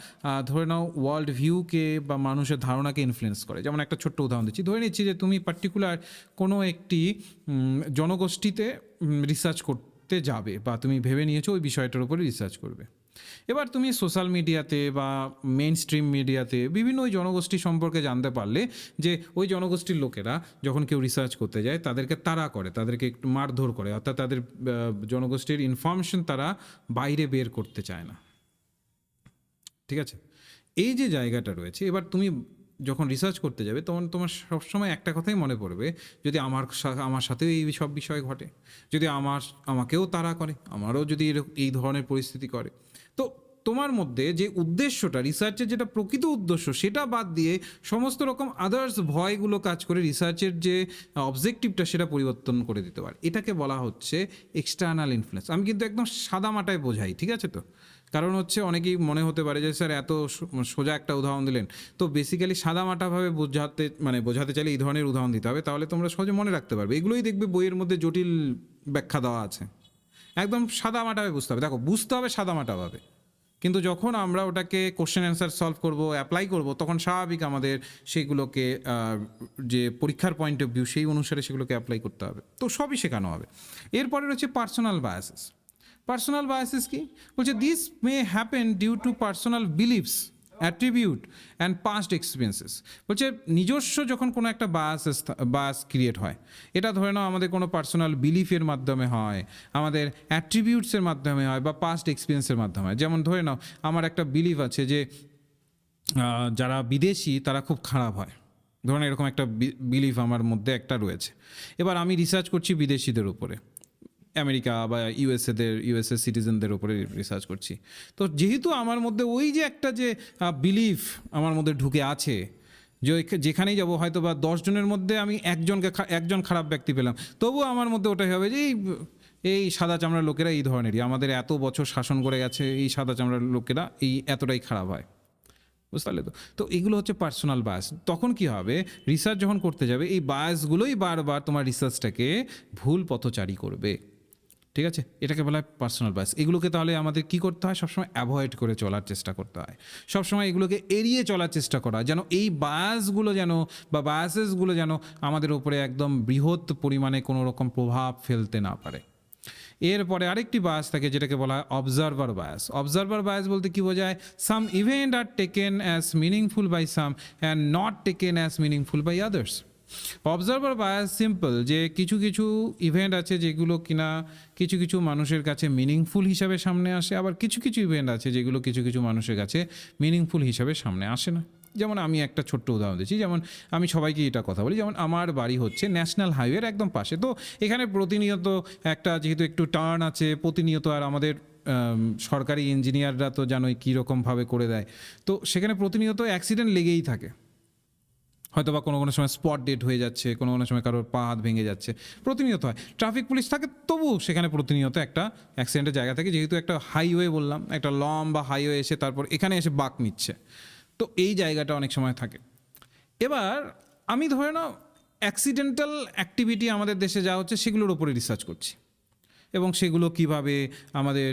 ধরে নাও ওয়ার্ল্ড ভিউকে বা মানুষের ধারণাকে ইনফ্লুয়েন্স করে। যেমন একটা ছোট্ট উদাহরণ দিচ্ছি, ধরে নিচ্ছি যে তুমি পার্টিকুলার কোনো একটি জনগোষ্ঠীতে রিসার্চ করতে যাবে, বা তুমি ভেবে নিয়েছো ওই বিষয়টার উপরে রিসার্চ করবে। এবার তুমি সোশ্যাল মিডিয়াতে বা মেইন স্ট্রিম মিডিয়াতে বিভিন্ন ওই জনগোষ্ঠী সম্পর্কে জানতে পারলে যে ওই জনগোষ্ঠীর লোকেরা যখন কেউ রিসার্চ করতে যায় তাদেরকে তাড়া করে, তাদেরকে একটু মারধর করে, অর্থাৎ তাদের জনগোষ্ঠীর ইনফরমেশন তারা বাইরে বের করতে চায় না। ঠিক আছে, এই যে জায়গাটা রয়েছে, এবার তুমি যখন রিসার্চ করতে যাবে তখন তোমার সবসময় একটা কথাই মনে পড়বে, যদি আমার সাথেও এই সব বিষয় ঘটে, যদি আমাকেও তারা করে, আমারও যদি এই ধরনের পরিস্থিতি করে, তো তোমার মধ্যে যে উদ্দেশ্যটা, রিসার্চের যেটা প্রকৃত উদ্দেশ্য, সেটা বাদ দিয়ে সমস্ত রকম আদার্স ভয়গুলো কাজ করে রিসার্চের যে অবজেক্টিভটা সেটা পরিবর্তন করে দিতে পারে। এটাকে বলা হচ্ছে এক্সটার্নাল ইনফ্লুয়েন্স। আমি কিন্তু একদম সাদামাটায় বোঝাই, ঠিক আছে? তো কারণ হচ্ছে অনেকেই মনে হতে পারে যে স্যার এত সোজা একটা উদাহরণ দিলেন, তো বেসিক্যালি সাদামাটাভাবে বোঝাতে চাইলে এই ধরনের উদাহরণ দিতে হবে, তাহলে তোমরা সহজে মনে রাখতে পারবে। এগুলোই দেখবে বইয়ের মধ্যে জটিল ব্যাখ্যা দেওয়া আছে, একদম সাদামাটাভাবে বুঝতে হবে। দেখো, বুঝতে হবে সাদামাটাভাবে, কিন্তু যখন আমরা ওটাকে কোশ্চেন অ্যান্সার সলভ করব, অ্যাপ্লাই করব, তখন স্বাভাবিক আমাদের সেইগুলোকে যে পরীক্ষার পয়েন্ট অফ ভিউ সেই অনুসারে সেগুলোকে অ্যাপ্লাই করতে হবে। তো সবই শেখানো হবে। এরপরে রয়েছে পার্সোনাল বায়াসেস। পার্সোনাল বায়াসেস কি বলছে? This may happen due to personal beliefs, attribute and past experiences. বলছে নিজস্ব যখন কোনো একটা বায়াস ক্রিয়েট হয়, এটা ধরে নাও আমাদের কোনো পার্সোনাল বিলিফের মাধ্যমে হয়, আমাদের অ্যাট্রিবিউটসের মাধ্যমে হয়, বা পাস্ট এক্সপিরিয়েন্সের মাধ্যমে হয়। যেমন ধরে নাও আমার একটা বিলিফ আছে যে যারা বিদেশি তারা খুব খারাপ হয়, ধরুন এরকম একটা বিলিফ আমার মধ্যে একটা রয়েছে। এবার আমি রিসার্চ করছি বিদেশিদের উপরে, আমেরিকা বা ইউএসএ সিটিজেনদের উপরে রিসার্চ করছি। তো যেহেতু আমার মধ্যে ওই যে একটা যে বিলিফ আমার মধ্যে ঢুকে আছে, যে যেখানেই যাবো হয়তো বা 10 জনের মধ্যে আমি একজন খারাপ ব্যক্তি পেলাম, তবুও আমার মধ্যে ওটাই হবে যে এই সাদা চামড়ার লোকেরা এই ধরনেরই, আমাদের এত বছর শাসন করে গেছে, এই সাদা চামড়ার লোকেরা এই এতটাই খারাপ হয়। বুঝতে পারলে? তো এগুলো হচ্ছে পার্সোনাল বায়াস। তখন কি হবে, রিসার্চ যখন করতে যাবে এই বায়াসগুলোই বারবার তোমার রিসার্চটাকে ভুল পথচারী করবে। ঠিক আছে, এটাকে বলা হয় পার্সোনাল বায়াস। এগুলোকে তাহলে আমাদের কি করতে হয়? সবসময় অ্যাভয়েড করে চলার চেষ্টা করতে হয়, সবসময় এগুলোকে এড়িয়ে চলার চেষ্টা করা, যেন এই বায়াসগুলো বা বায়াসেসগুলো যেন আমাদের উপরে একদম বৃহৎ পরিমাণে কোনো রকম প্রভাব ফেলতে না পারে। এরপরে আরেকটি বায়াস থাকে যেটাকে বলা হয় অবজারভার বায়াস। অবজারভার বায়াস বলতে কি বোঝায়? Some event are taken as meaningful by some and not taken as meaningful by others. Observer bias simple, যে কিছু কিছু ইভেন্ট আছে যেগুলো কিনা কিছু কিছু মানুষের কাছে মিনিংফুল হিসাবে সামনে আসে, আবার কিছু কিছু ইভেন্ট আছে যেগুলো কিছু কিছু মানুষের কাছে মিনিংফুল হিসাবে সামনে আসে না। যেমন আমি একটা ছোট্ট উদাহরণ দিচ্ছি, যেমন আমি সবাইকে এটা কথা বলি, যেমন আমার বাড়ি হচ্ছে ন্যাশনাল হাইওয়ের একদম পাশে। তো এখানে প্রতিনিয়ত একটা যেহেতু একটু টার্ন আছে প্রতিনিয়ত, আর আমাদের সরকারি ইঞ্জিনিয়াররা তো জানোই কীরকমভাবে করে দেয়, তো সেখানে প্রতিনিয়ত অ্যাক্সিডেন্ট লেগেই থাকে। হয়তো বা কোনো কোনো সময় স্পট ডেড হয়ে যাচ্ছে, কোনো কোনো সময় কারোর পা হাত ভেঙে যাচ্ছে, প্রতিনিয়ত হয়। ট্রাফিক পুলিশ থাকে, তবু সেখানে প্রতিনিয়ত একটা অ্যাক্সিডেন্টের জায়গা থাকে, যেহেতু একটা হাইওয়ে বললাম, একটা লম্বা হাইওয়ে এসে তারপর এখানে এসে বাঁক নিচ্ছে, তো এই জায়গাটা অনেক সময় থাকে। এবার আমি ধরে নাও অ্যাক্সিডেন্টাল অ্যাক্টিভিটি আমাদের দেশে যা হচ্ছে সেগুলোর উপরে রিসার্চ করছি, এবং সেগুলো কিভাবে আমাদের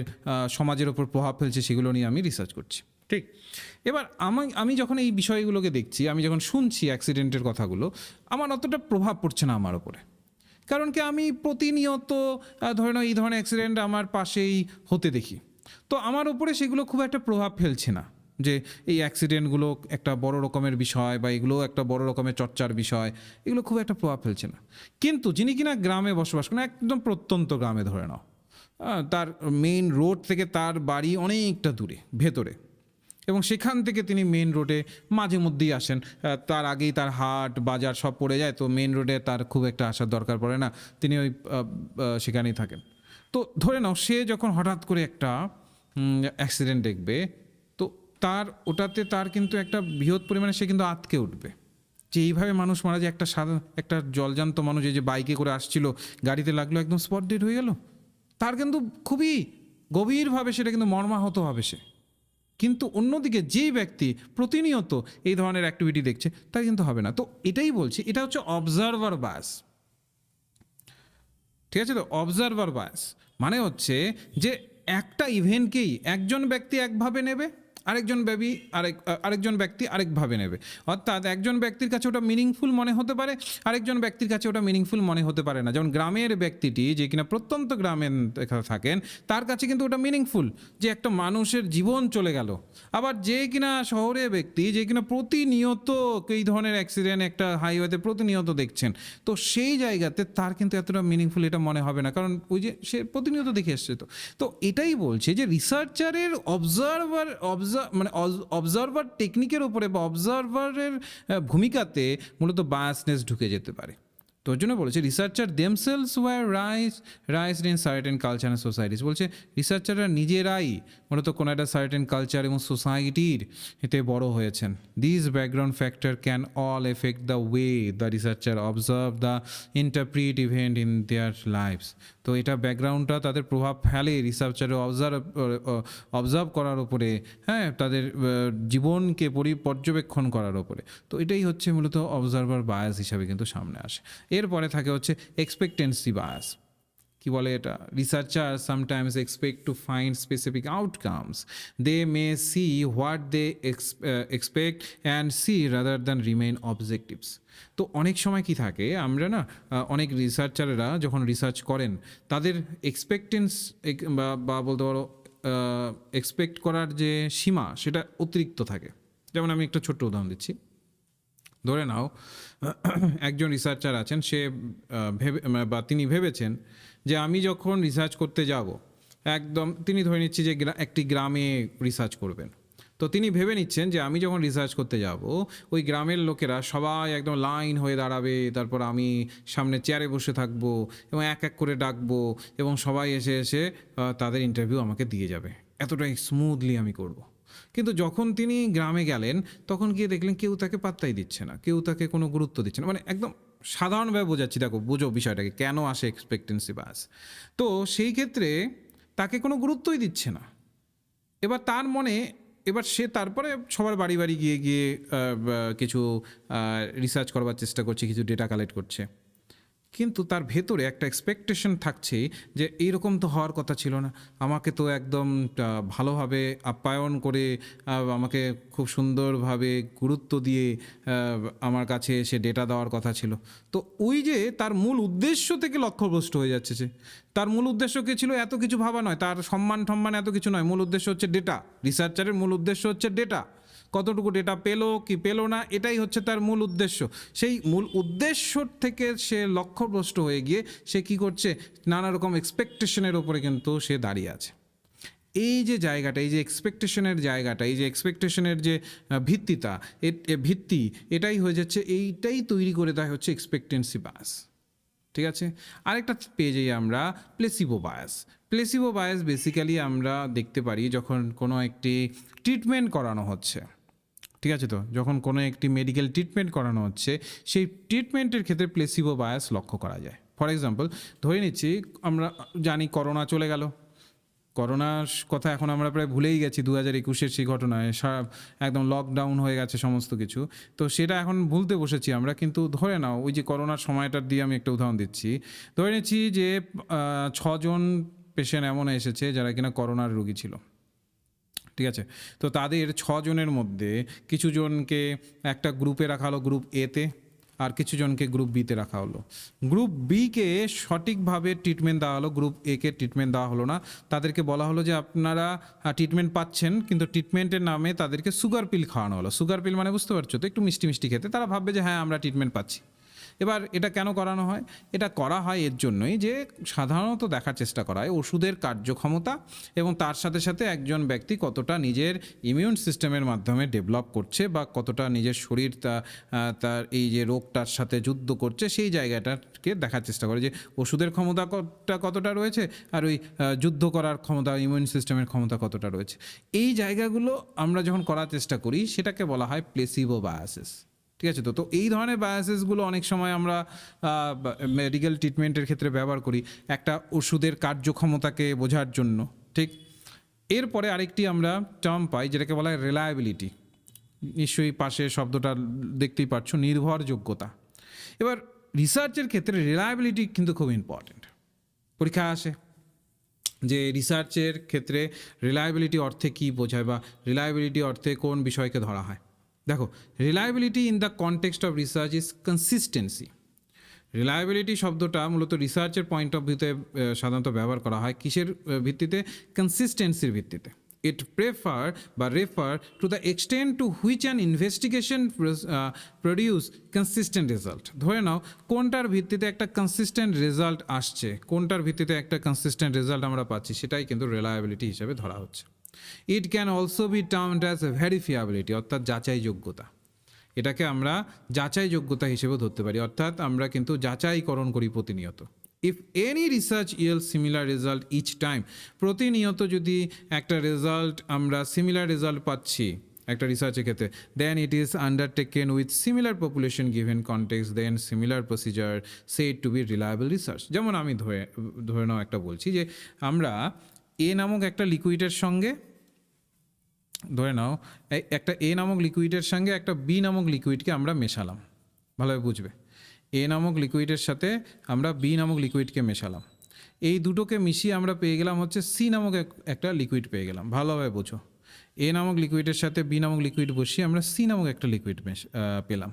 সমাজের ওপর প্রভাব ফেলছে সেগুলো নিয়ে আমি রিসার্চ করছি। ঠিক, এবার আমি যখন এই বিষয়গুলোকে দেখছি, আমি যখন শুনছি অ্যাক্সিডেন্টের কথাগুলো, আমার অতটা প্রভাব পড়ছে না আমার ওপরে। কারণ কি, আমি প্রতিনিয়ত ধরে নাও এই ধরনের অ্যাক্সিডেন্ট আমার পাশেই হতে দেখি, তো আমার উপরে সেগুলো খুব একটা প্রভাব ফেলছে না যে এই অ্যাক্সিডেন্টগুলো একটা বড় রকমের বিষয় বা এগুলো একটা বড় রকমের চর্চার বিষয়, এগুলো খুব একটা প্রভাব ফেলছে না। কিন্তু যিনি কিনা গ্রামে বসবাস করেন, একদম প্রত্যন্ত গ্রামে ধরে নাও, তার মেইন রোড থেকে তার বাড়ি অনেকটা দূরে ভেতরে, এবং সেখান থেকে তিনি মেন রোডে মাঝে মধ্যেই আসেন, তার আগেই তার হাট বাজার সব পড়ে যায়, তো মেন রোডে তার খুব একটা আসার দরকার পড়ে না, তিনি ওই সেখানেই থাকেন। তো ধরে নাও সে যখন হঠাৎ করে একটা অ্যাক্সিডেন্ট দেখবে, তো ওটাতে তার কিন্তু একটা বৃহৎ পরিমাণে সে কিন্তু আটকে উঠবে যে এইভাবে মানুষ মারা যায়, একটা জলজান্ত মানুষ এই যে বাইকে করে আসছিল, গাড়িতে লাগলো, একদম স্পট ডেড হয়ে গেল, তার কিন্তু খুবই গভীরভাবে সেটা কিন্তু মর্মাহত হবে সে। কিন্তু অন্যদিকে যেই ব্যক্তি প্রতিনিয়ত এই ধরনের অ্যাক্টিভিটি দেখছে তার কিন্তু হবে না। তো এটাই বলছি, এটা হচ্ছে অবজারভার বায়াস। ঠিক আছে, তো অবজারভার বায়াস মানে হচ্ছে যে একটা ইভেন্টকেই একজন ব্যক্তি একভাবে নেবে, আরেকজন ব্যক্তি আরেকভাবে নেবে। অর্থাৎ একজন ব্যক্তির কাছে ওটা মিনিংফুল মনে হতে পারে, আরেকজন ব্যক্তির কাছে ওটা মিনিংফুল মনে হতে পারে না। যেমন গ্রামের ব্যক্তিটি যে কিনা প্রত্যন্ত গ্রামে থাকেন, তার কাছে কিন্তু ওটা মিনিংফুল যে একটা মানুষের জীবন চলে গেল। আবার যে কিনা শহরের ব্যক্তি যে কিনা প্রতিনিয়ত এই ধরনের অ্যাক্সিডেন্ট একটা হাইওয়েতে প্রতিনিয়ত দেখছেন, তো সেই জায়গাতে তার কিন্তু এতটা মিনিংফুল এটা মনে হবে না, কারণ ওই যে সে প্রতিনিয়ত দেখে এসছে। তো এটাই বলছে যে রিসার্চারের অবজারভার অবজারভার টেকনিকের উপরে বা অবজারভারের ভূমিকাতে মূলত বায়াসনেস ঢুকে যেতে পারে। তো ওর জন্য বলেছে researcher themselves were raised in certain culture and societies. বলছে রিসার্চাররা নিজেরাই মূলত কোনো একটা সার্টেন কালচার এবং সোসাইটির এতে বড় হয়েছেন। This background factor can all affect the way the researcher observe the interpret event in their lifes. তো এটা ব্যাকগ্রাউন্ডটা তাদের প্রভাব ফেলে রিসার্চারের অবজার্ভ করার উপরে, হ্যাঁ, তাদের জীবনকে পর্যবেক্ষণ করার উপরে। তো এটাই হচ্ছে মূলত অবজারভার বায়াস হিসাবে কিন্তু সামনে আসে। এরপরে থাকে হচ্ছে এক্সপেক্টেন্সি বায়াস। কি বলে এটা? Researcher sometimes expect to find specific outcomes, they may see what they expect and see rather than remain objectives. তো অনেক সময় কি থাকে, আমরা না অনেক রিসার্চারেরা যখন রিসার্চ করেন তাদের এক্সপেক্টেন্স বা বলতে পারো এক্সপেক্ট করার যে সীমা সেটা অতিরিক্ত থাকে। যেমন আমি একটা ছোট্ট উদাহরণ দিচ্ছি। ধরে নাও একজন রিসার্চার আছেন, সে তিনি ভেবেছেন যে আমি যখন রিসার্চ করতে যাব, একদম তিনি ধরে নিচ্ছি যে একটি গ্রামে রিসার্চ করবেন। তো তিনি ভেবে নিচ্ছেন যে আমি যখন রিসার্চ করতে যাব ওই গ্রামের লোকেরা সবাই একদম লাইন হয়ে দাঁড়াবে, তারপর আমি সামনে চেয়ারে বসে থাকবো এবং এক এক করে ডাকবো এবং সবাই এসে এসে তাদের ইন্টারভিউ আমাকে দিয়ে যাবে, এতটাই স্মুথলি আমি করব। কিন্তু যখন তিনি গ্রামে গেলেন তখন গিয়ে দেখলেন কেউ তাকে পাত্তাই দিচ্ছে না, কেউ তাকে কোনো গুরুত্ব দিচ্ছে না। মানে একদম সাধারণভাবে বোঝাচ্ছি, দেখো বুঝো বিষয়টাকে কেন আসে এক্সপেক্টেন্সি বায়াস। তো সেই ক্ষেত্রে তাকে কোনো গুরুত্বই দিচ্ছে না। এবার তার মনে সে তারপরে সবার বাড়ি বাড়ি গিয়ে গিয়ে কিছু রিসার্চ করবার চেষ্টা করছে, কিছু ডেটা কালেক্ট করছে, কিন্তু তার ভেতরে একটা এক্সপেকটেশন থাকছে যে এইরকম তো হওয়ার কথা ছিল না, আমাকে তো একদম ভালোভাবে আপ্যায়ন করে আমাকে খুব সুন্দরভাবে গুরুত্ব দিয়ে আমার কাছে এসে ডেটা দেওয়ার কথা ছিল। তো ওই যে তার মূল উদ্দেশ্য থেকে লক্ষ্যভ্রষ্ট হয়ে যাচ্ছে। যে তার মূল উদ্দেশ্য কী ছিল, এত কিছু ভাবা নয়, তার সম্মান এত কিছু নয়, মূল উদ্দেশ্য হচ্ছে ডেটা। রিসার্চারের মূল উদ্দেশ্য হচ্ছে ডেটা, কতটুকু ডেটা পেলো কি পেলো না, এটাই হচ্ছে তার মূল উদ্দেশ্য। সেই মূল উদ্দেশ্য থেকে সে লক্ষ্যভ্রষ্ট হয়ে গিয়ে সে কি করছে, নানা রকম এক্সপেকটেশনের ওপরে কিন্তু সে দাঁড়িয়ে আছে। এই যে জায়গাটা, এই যে এক্সপেকটেশনের জায়গাটা, এই যে এক্সপেকটেশনের যে ভিত্তি, এটাই হয়ে যাচ্ছে, এইটাই তৈরি করে দেয় হচ্ছে এক্সপেকটেন্সি বায়াস। ঠিক আছে, আরেকটা পেয়ে যাই আমরা placebo bias. Placebo bias basically আমরা দেখতে পারি যখন কোনো একটি ট্রিটমেন্ট করানো হচ্ছে। ঠিক আছে, তো যখন কোনো একটি মেডিকেল ট্রিটমেন্ট করানো হচ্ছে সেই ট্রিটমেন্টের ক্ষেত্রে প্লেসিবো বায়াস লক্ষ্য করা যায়। ফর এক্সাম্পল ধরে নিচ্ছি, আমরা জানি করোনা চলে গেল, করোনার কথা এখন আমরা প্রায় ভুলেই গেছি 2021-এর সেই ঘটনায় একদম লকডাউন হয়ে গেছে সমস্ত কিছু। তো সেটা এখন ভুলতে বসেছি আমরা। কিন্তু ধরে নাও ওই যে করোনার সময়টার দিয়ে আমি একটা উদাহরণ দিচ্ছি। ধরে নিচ্ছি যে 6 জন পেশেন্ট এমন এসেছে যারা কিনা করোনার রোগী ছিল। ঠিক আছে, তো তাদের 6 জনের মধ্যে কিছু জনকে একটা গ্রুপে রাখা হলো, গ্রুপ এতে, আর কিছু জনকে গ্রুপ বিতে রাখা হলো। গ্রুপ বিকে সঠিকভাবে ট্রিটমেন্ট দেওয়া হলো, গ্রুপ একে ট্রিটমেন্ট দেওয়া হলো না। তাদেরকে বলা হলো যে আপনারা ট্রিটমেন্ট পাচ্ছেন, কিন্তু ট্রিটমেন্টের নামে তাদেরকে সুগার পিল খাওয়ানো হলো। সুগার পিল মানে বুঝতে পারছো তো, একটু মিষ্টি মিষ্টি খেতে। তারা ভাববে যে হ্যাঁ আমরা ট্রিটমেন্ট পাচ্ছি। এবার এটা কেন করানো হয়? এটা করা হয় এর জন্যই যে সাধারণত দেখার চেষ্টা করা হয় ওষুধের কার্যক্ষমতা এবং তার সাথে সাথে একজন ব্যক্তি কতটা নিজের ইমিউন সিস্টেমের মাধ্যমে ডেভেলপ করছে বা কতটা নিজের শরীর তার এই যে রোগটার সাথে যুদ্ধ করছে, সেই জায়গাটাকে দেখার চেষ্টা করে যে ওষুধের ক্ষমতাটা কতটা রয়েছে আর ওই যুদ্ধ করার ক্ষমতা, ইমিউন সিস্টেমের ক্ষমতা কতটা রয়েছে। এই জায়গাগুলো আমরা যখন করার চেষ্টা করি সেটাকে বলা হয় প্লেসিবো বায়াসেস। ঠিক আছে, তো এই ধরনের বায়াসেসগুলো অনেক সময় আমরা মেডিকেল ট্রিটমেন্টের ক্ষেত্রে ব্যবহার করি একটা ওষুধের কার্যক্ষমতাকে বোঝার জন্য। ঠিক, এরপরে আরেকটি আমরা টার্ম পাই যেটাকে বলা হয় রিলায়েবিলিটি। নিশ্চয়ই পাশে শব্দটা দেখতেই পাচ্ছ, নির্ভরযোগ্যতা। এবার রিসার্চের ক্ষেত্রে রিলায়েবিলিটি কিন্তু খুব ইম্পর্টেন্ট। পরীক্ষা আসে যে রিসার্চের ক্ষেত্রে রিলায়েবিলিটি অর্থে কী বোঝায় বা রিলায়েবিলিটি অর্থে কোন বিষয়কে ধরা হয়। দেখো, reliability in the context of research is consistency. Reliability শব্দটা মূলত রিসার্চের পয়েন্ট অফ ভিউতে সাধারণত ব্যবহার করা হয় কিসের ভিত্তিতে? কনসিস্টেন্সির ভিত্তিতে। ইট refer to the extent to which an investigation produce consistent result. ধরে নাও কোনটার ভিত্তিতে একটা কনসিস্টেন্ট রেজাল্ট আসছে, কোনটার ভিত্তিতে একটা কনসিস্টেন্ট রেজাল্ট আমরা পাচ্ছি, সেটাই কিন্তু রিলায়েবিলিটি হিসেবে ধরা হচ্ছে। It can also be termed as verifiability, অর্থাৎ যাচাইযোগ্যতা। এটাকে আমরা যাচাইযোগ্যতা হিসেবে ধরতে পারি, অর্থাৎ আমরা কিন্তু যাচাইকরণ করি প্রতিনিয়ত। If any research yields similar result each time, প্রতিনিয়ত যদি একটা রেজাল্ট আমরা সিমিলার রেজাল্ট পাচ্ছি একটা রিসার্চের ক্ষেত্রে, then it is undertaken with similar population given context, then similar procedure said to be reliable research. যেমন আমি ধরে নাও একটা বলছি যে আমরা এ নামক একটা লিকুইডের সঙ্গে, ধরে নাও একটা এ নামক লিকুইডের সঙ্গে একটা বি নামক লিকুইডকে আমরা মেশালাম, ভালোভাবে বুঝবে। এ নামক লিকুইডের সাথে আমরা বি নামক লিকুইডকে মেশালাম, এই দুটোকে মিশিয়ে আমরা পেয়ে গেলাম হচ্ছে সি নামক একটা লিকুইড পেয়ে গেলাম। ভালোভাবে বোঝো, এ নামক লিকুইডের সাথে বি নামক লিকুইড বসিয়ে আমরা সি নামক একটা লিকুইড পেলাম,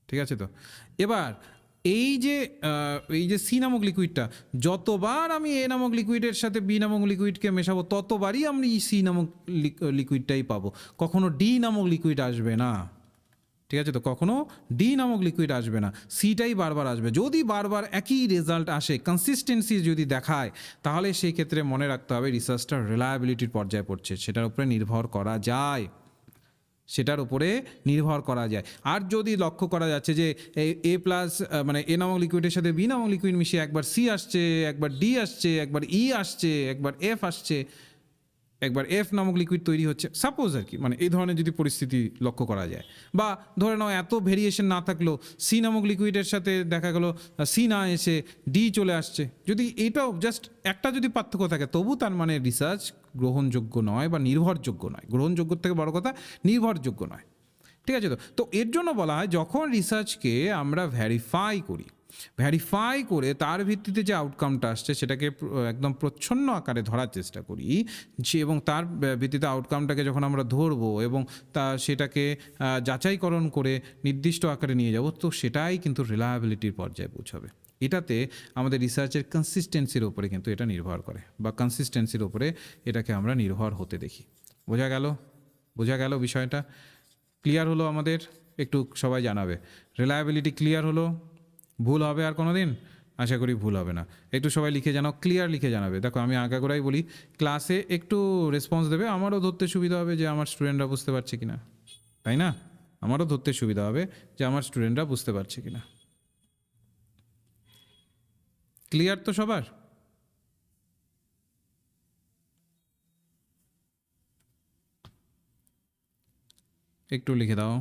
ঠিক আছে? তো এবার এই যে সি নামক লিকুইডটা, যতবার আমি এ নামক লিকুইডের সাথে বি নামক লিকুইডকে মেশাবো ততবারই আমি সি নামক লিকুইডটাই পাবো, কখনো ডি নামক লিকুইড আসবে না, ঠিক আছে? তো কখনো ডি নামক লিকুইড আসবে না, সিটাই বারবার আসবে। যদি বারবার একই রেজাল্ট আসে, কনসিস্টেন্সি যদি দেখায়, তাহলে সেই ক্ষেত্রে মনে রাখতে হবে রিসার্চটা রিলায়েবিলিটির পর্যায়ে পড়ছে, সেটার উপরে নির্ভর করা যায়, সেটার উপরে নির্ভর করা যায়। আর যদি লক্ষ্য করা যাচ্ছে যে এ প্লাস মানে এ নামক লিকুইডের সাথে বি নামক লিকুইড মিশিয়ে একবার সি আসছে, একবার ডি আসছে, একবার ই আসছে, একবার এফ আসছে, একবার এফ নামক লিকুইড তৈরি হচ্ছে, সাপোজ আর কি, মানে এই ধরনের যদি পরিস্থিতি লক্ষ্য করা যায়, বা ধরে নাও এত ভেরিয়েশন না থাকলেও সি নামক লিকুইডের সাথে দেখা গেলো সি না এসে ডি চলে আসছে, যদি এটাও জাস্ট একটা যদি পার্থক্য থাকে, তবু তার মানে রিসার্চ গ্রহণযোগ্য নয় বা নির্ভরযোগ্য নয়। গ্রহণযোগ্যর থেকে বড় কথা নির্ভরযোগ্য নয়, ঠিক আছে? তো এর জন্য বলা হয় যখন রিসার্চকে আমরা ভ্যারিফাই করে তার ভিত্তিতে যে আউটকামটা আসছে সেটাকে একদম প্রচ্ছন্ন আকারে ধরার চেষ্টা করি, এবং তার ভিত্তিতে আউটকামটাকে যখন আমরা ধরবো এবং সেটাকে যাচাইকরণ করে নির্দিষ্ট আকারে নিয়ে যাব, তো সেটাই কিন্তু রিলায়েবিলিটির পর্যায়ে পৌঁছাবে। এটাতে আমাদের রিসার্চের কনসিস্টেন্সির ওপরে কিন্তু এটা নির্ভর করে, বা কনসিস্টেন্সির ওপরে এটাকে আমরা নির্ভর হতে দেখি। বোঝা গেল বিষয়টা? ক্লিয়ার হলো আমাদের? একটু সবাই জানাবে। রিলায়েবিলিটি ক্লিয়ার হলো? ভুল হবে আর কোনো দিন? আশা করি ভুল হবে না। একটু সবাই লিখে জানাও, ক্লিয়ার লিখে জানাবে। দেখো আমি আগাগোড়াই বলি, ক্লাসে একটু রেসপন্স দেবে, আমারও ধরতে সুবিধা হবে যে আমার স্টুডেন্টরা বুঝতে পারছে কিনা, তাই না? আমারও ধরতে সুবিধা হবে যে আমার স্টুডেন্টরা বুঝতে পারছে কিনা। ক্লিয়ার তো সবার? একটু লিখে দাও।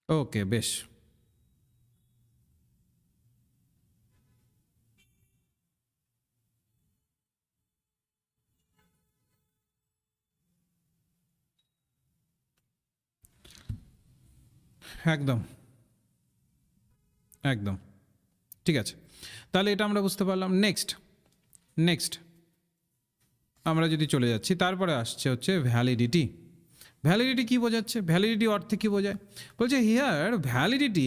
ওকে, বেশ। একদম একদম ঠিক আছে, তাহলে এটা আমরা বুঝতে পারলাম। নেক্সট আমরা যদি চলে যাচ্ছি, তারপরে আসছে হচ্ছে ভ্যালিডিটি। ভ্যালিডিটি কী বোঝাচ্ছে? ভ্যালিডিটি অর্থে কী বোঝায়? বলছে here validity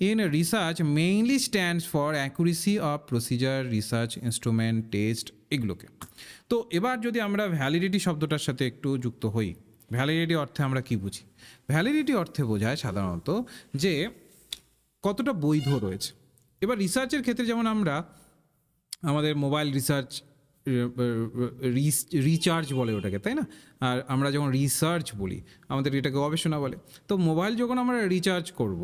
in research mainly stands for accuracy of procedure, research instrument, test, এগুলোকে। তো এবার যদি আমরা ভ্যালিডিটি শব্দটার সাথে একটু যুক্ত হই, ভ্যালিডিটি অর্থে আমরা কি বুঝি? ভ্যালিডিটি অর্থে বোঝায় সাধারণত যে কতটা বৈধ রয়েছে। এবার রিসার্চের ক্ষেত্রে যেমন আমরা আমাদের মোবাইল রিসার্চ রিচার্জ বলে ওটাকে, তাই না? আর আমরা যখন রিসার্চ বলি আমাদের এটাকে গবেষণা বলে। তো মোবাইল যখন আমরা রিচার্জ করব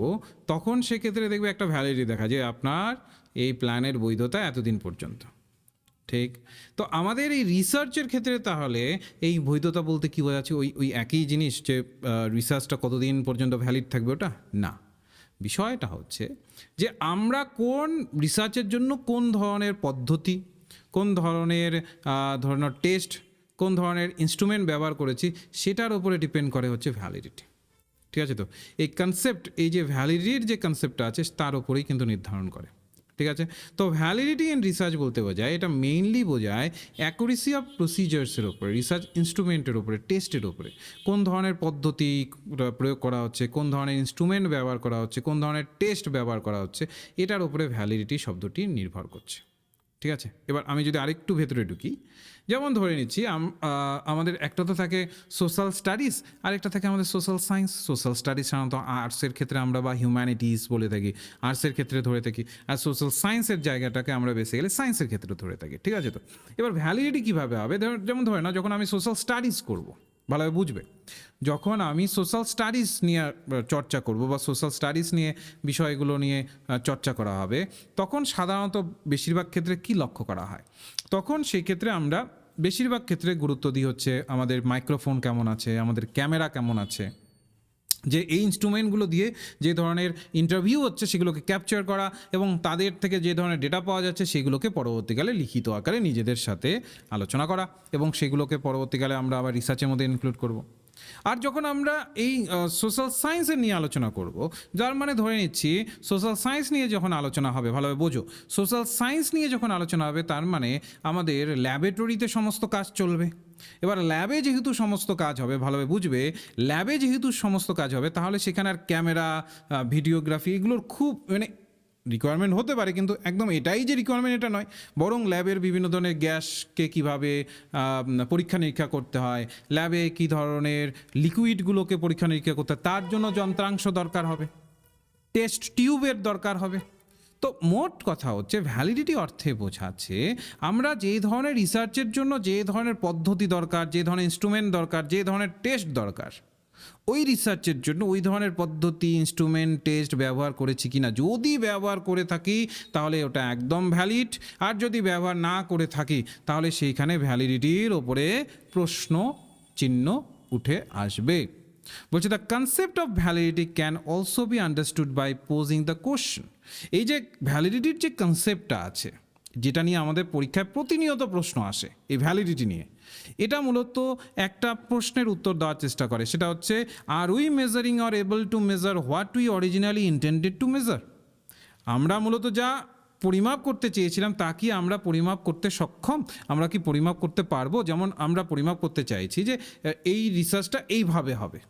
তখন সেক্ষেত্রে দেখবে একটা ভ্যালিডিটি দেখা যে আপনার এই প্ল্যানের বৈধতা এতদিন পর্যন্ত, ঠিক? তো আমাদের এই রিসার্চের ক্ষেত্রে তাহলে এই বৈধতা বলতে কী বোঝাচ্ছে? ওই একই জিনিস যে রিসার্চটা কতদিন পর্যন্ত ভ্যালিড থাকবে, ওটা না। বিষয়টা হচ্ছে যে আমরা কোন রিসার্চের জন্য কোন ধরনের পদ্ধতি, কোন ধরনের টেস্ট, কোন ধরনের ইনস্ট্রুমেন্ট ব্যবহার করেছি, সেটার উপরে ডিপেন্ড করে হচ্ছে ভ্যালিডিটি, ঠিক আছে? তো এই কনসেপ্ট, এই যে ভ্যালিডিটির যে কনসেপ্টটা আছে তার উপরেই কিন্তু নির্ধারণ করে, ঠিক আছে। তো ভ্যালিডিটি ইন রিসার্চ বলতে বোঝায়, এটা মেইনলি বোঝায় অ্যাকুরেসি অফ প্রসিজার্সের ওপরে, রিসার্চ ইনস্ট্রুমেন্টের ওপরে, টেস্টের ওপরে, কোন ধরনের পদ্ধতি প্রয়োগ করা হচ্ছে, কোন ধরনের ইনস্ট্রুমেন্ট ব্যবহার করা হচ্ছে, কোন ধরনের টেস্ট ব্যবহার করা হচ্ছে, এটার উপরে ভ্যালিডিটি শব্দটি নির্ভর করছে। ঠিক আছে। এবার আমি যদি আরেকটু ভেতরে ঢুকি, যেমন ধরে নিচ্ছি আমাদের একটা তো থাকে সোশ্যাল স্টাডিজ, আরেকটা থাকে আমাদের সোশ্যাল সায়েন্স। সোশ্যাল স্টাডিজ সাধারণত আর্টসের ক্ষেত্রে আমরা বা হিউম্যানিটিস বলে থাকি, আর্টসের ক্ষেত্রে ধরে থাকি, আর সোশ্যাল সায়েন্সের জায়গাটাকে আমরা বেসিক্যালি সায়েন্সের ক্ষেত্রে ধরে থাকি। ঠিক আছে। তো এবার ভ্যালিডিটি কীভাবে হবে, যেমন ধরে না, যখন আমি সোশ্যাল স্টাডিজ করব, ভালোভাবে বুঝবে, যখন আমি সোশ্যাল স্টাডিজ নিয়ে চর্চা করব বা সোশ্যাল স্টাডিজ নিয়ে বিষয়গুলো নিয়ে চর্চা করা হবে, তখন সাধারণত বেশিরভাগ ক্ষেত্রে কি লক্ষ্য করা হয়, তখন সেই ক্ষেত্রে আমরা বেশিরভাগ ক্ষেত্রে গুরুত্ব দিই হচ্ছে আমাদের মাইক্রোফোন কেমন আছে, আমাদের ক্যামেরা কেমন আছে, যে এই ইনস্ট্রুমেন্টগুলো দিয়ে যে ধরনের ইন্টারভিউ হচ্ছে সেগুলোকে ক্যাপচার করা এবং তাদের থেকে যে ধরনের ডেটা পাওয়া যাচ্ছে সেগুলোকে পরবর্তীকালে লিখিত আকারে নিজেদের সাথে আলোচনা করা এবং সেগুলোকে পরবর্তীকালে আমরা আবার রিসার্চের মধ্যে ইনক্লুড করব। আর যখন আমরা এই সোশ্যাল সায়েন্সের নিয়ে আলোচনা করব, যার মানে ধরে নিচ্ছি সোশ্যাল সায়েন্স নিয়ে যখন আলোচনা হবে, ভালোভাবে বোঝো, সোশ্যাল সায়েন্স নিয়ে যখন আলোচনা হবে তার মানে আমাদের ল্যাবরেটরিতে সমস্ত কাজ চলবে। এবার ল্যাবে যেহেতু সমস্ত কাজ হবে, ভালোভাবে বুঝবে, ল্যাবে যেহেতু সমস্ত কাজ হবে, তাহলে সেখানে আর ক্যামেরা, ভিডিওগ্রাফি এগুলোর খুব মানে রিকোয়ারমেন্ট হতে পারে, কিন্তু একদম এটাই যে রিকোয়ারমেন্ট এটা নয়, বরং ল্যাবের বিভিন্ন ধরনের গ্যাসকে কীভাবে পরীক্ষা নিরীক্ষা করতে হয়, ল্যাবে কী ধরনের লিকুইডগুলোকে পরীক্ষা নিরীক্ষা করতে হয়, তার জন্য যন্ত্রাংশ দরকার হবে, টেস্ট টিউবের দরকার হবে। তো মোট কথা হচ্ছে ভ্যালিডিটি অর্থে বোঝাচ্ছে আমরা যে ধরনের রিসার্চের জন্য যে ধরনের পদ্ধতি দরকার, যে ধরনের ইনস্ট্রুমেন্ট দরকার, যে ধরনের টেস্ট দরকার, ওই রিসার্চের জন্য ওই ধরনের পদ্ধতি, ইনস্ট্রুমেন্ট, টেস্ট ব্যবহার করেছি কিনা, যদি ব্যবহার করে থাকি তাহলে ওটা একদম ভ্যালিড, আর যদি ব্যবহার না করে থাকি তাহলে সেইখানে ভ্যালিডিটির ওপরে প্রশ্ন চিহ্ন উঠে আসবে। বলছে the concept of validity can also be understood by posing the question. এই যে ভ্যালিডিটির যে কনসেপ্টটা আছে, যেটা নিয়ে আমাদের পরীক্ষায় প্রতিনিয়ত প্রশ্ন আসে এই ভ্যালিডিটি নিয়ে, এটা মূলত একটা প্রশ্নের উত্তর দেওয়ার চেষ্টা করে, সেটা হচ্ছে are we measuring or able to measure what we originally intended to measure. আমরা মূলত যা পরিমাপ করতে চেয়েছিলাম তা কি আমরা পরিমাপ করতে সক্ষম, আমরা কি পরিমাপ করতে পারবো। যেমন আমরা পরিমাপ করতে চাইছি যে এই রিসার্চটা এইভাবে হবে,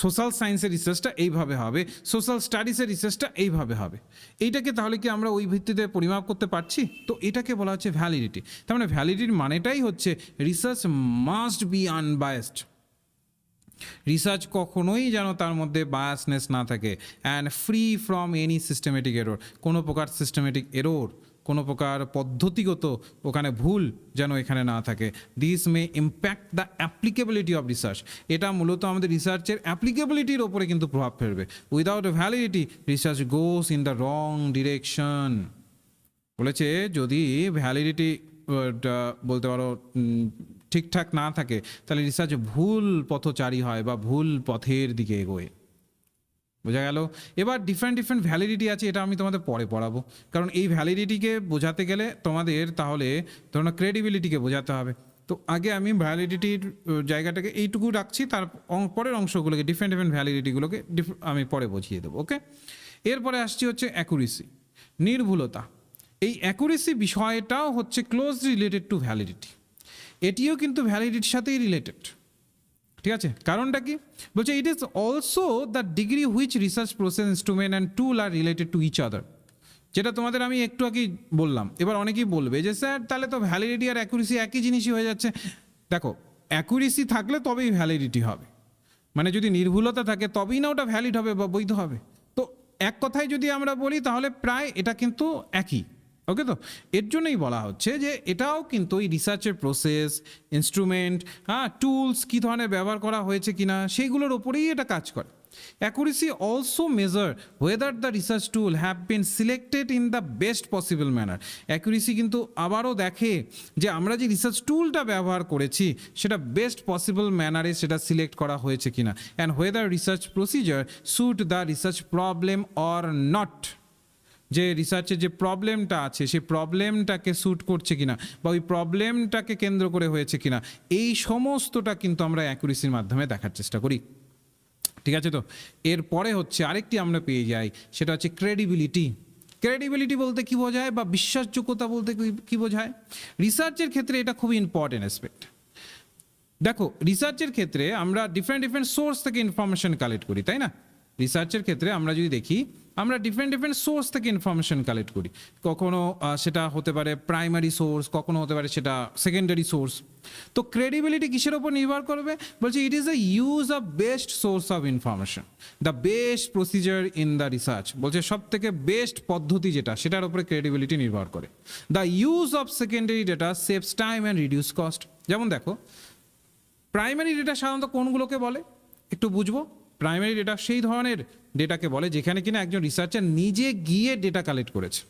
সোশ্যাল সায়েন্সের রিসার্চটা এইভাবে হবে, সোশ্যাল স্টাডিজের রিসার্চটা এইভাবে হবে, এইটাকে তাহলে কি আমরা ওই ভিত্তিতে পরিমাপ করতে পারছি? তো এটাকে বলা হচ্ছে ভ্যালিডিটি। তার মানে ভ্যালিডিটির মানেটাই হচ্ছে research must be unbiased. Research কখনোই যেন তার মধ্যে বায়াসনেস না থাকে, and free from any systematic error, কোনো প্রকার সিস্টেমেটিক এরর, কোনো প্রকার পদ্ধতিগত ওখানে ভুল যেন এখানে না থাকে। This may impact the applicability of research. এটা মূলত আমাদের রিসার্চের অ্যাপ্লিকেবিলিটির ওপরে কিন্তু প্রভাব ফেলবে। Without validity research goes in the wrong direction. বলেছে যদি ভ্যালিডিটি বলতে পারো ঠিকঠাক না থাকে তাহলে রিসার্চ ভুল পথচারী হয় বা ভুল পথের দিকে এগোয়। বোঝা গেল? এবার ডিফারেন্ট ভ্যালিডিটি আছে, এটা আমি তোমাদের পরে পড়াবো, কারণ এই ভ্যালিডিটিকে বোঝাতে গেলে তোমাদের তাহলে ধরো ক্রেডিবিলিটিকে বোঝাতে হবে। তো আগে আমি ভ্যালিডিটির জায়গাটাকে এইটুকু রাখছি, তার পরের অংশগুলোকে ডিফারেন্ট ভ্যালিডিটিগুলোকে আমি পরে বুঝিয়ে দেবো। ওকে, এরপরে আসছি হচ্ছে অ্যাকুরেসি, নির্ভুলতা। এই অ্যাকুরেসি বিষয়টাও হচ্ছে ক্লোজলি রিলেটেড টু ভ্যালিডিটি, এটিও কিন্তু ভ্যালিডিটির সাথেই রিলেটেড। ঠিক আছে, কারণটা কি বলছে, it is also the degree which research process, instrument and tool are related to each other. যেটা তোমাদের আমি একটু আগেই বললাম। এবার অনেকেই বলবে যে স্যার তাহলে তো ভ্যালিডিটি আর অ্যাকুরেসি একই জিনিসই হয়ে যাচ্ছে। দেখো, অ্যাকুরেসি থাকলে তবেই ভ্যালিডিটি হবে, মানে যদি নির্ভুলতা থাকে তবেই না ওটা ভ্যালিড হবে বা বৈধ হবে। তো এক কথায় যদি আমরা বলি তাহলে প্রায় এটা কিন্তু একই। ওকে, তো এর জন্যই বলা হচ্ছে যে এটাও কিন্তু এই রিসার্চের প্রসেস, ইনস্ট্রুমেন্ট, টুলস কী ধরনের ব্যবহার করা হয়েছে কিনা সেইগুলোর ওপরেই এটা কাজ করে। Accuracy also measure whether the research tool have been selected in the best possible manner. Accuracy কিন্তু আবারও দেখে যে আমরা যে রিসার্চ টুলটা ব্যবহার করেছি সেটা বেস্ট পসিবল ম্যানারে সেটা সিলেক্ট করা হয়েছে কিনা, and whether research procedure suit the research problem or not. যে রিসার্চের যে প্রবলেমটা আছে সেই প্রবলেমটাকে স্যুট করছে কিনা বা ওই প্রবলেমটাকে কেন্দ্র করে হয়েছে কিনা, এই সমস্তটা কিন্তু আমরা অ্যাকুরেসির মাধ্যমে দেখার চেষ্টা করি। ঠিক আছে, তো এরপরে হচ্ছে আরেকটি আমরা পেয়ে যাই, সেটা হচ্ছে ক্রেডিবিলিটি। ক্রেডিবিলিটি বলতে কি বোঝায় বা বিশ্বাসযোগ্যতা বলতে কি বোঝায়? রিসার্চের ক্ষেত্রে এটা খুবই ইম্পর্টেন্ট অ্যাসপেক্ট। দেখো, রিসার্চের ক্ষেত্রে আমরা ডিফারেন্ট সোর্স থেকে ইনফরমেশন কালেক্ট করি, তাই না? রিসার্চের ক্ষেত্রে আমরা যদি দেখি, আমরা ডিফারেন্ট সোর্স থেকে ইনফরমেশন কালেক্ট করি। কখনো সেটা হতে পারে প্রাইমারি সোর্স, কখনো হতে পারে সেটা সেকেন্ডারি সোর্স। তো ক্রেডিবিলিটি কিসের ওপর নির্ভর করবে? বলছি it is the use of best source of information, the best procedure in the research. বলছে সব থেকে বেস্ট পদ্ধতি যেটা, সেটার উপরে ক্রেডিবিলিটি নির্ভর করে। The use of secondary data saves time and reduce cost. যেমন দেখো, প্রাইমারি ডেটা সাধারণত কোনগুলোকে বলে একটু বুঝবো। প্রাইমারি ডেটা সেই ধরনের ডেটাকে বলে যেখানে কিনা একজন রিসার্চার নিজে গিয়ে ডেটা কালেক্ট করেছে।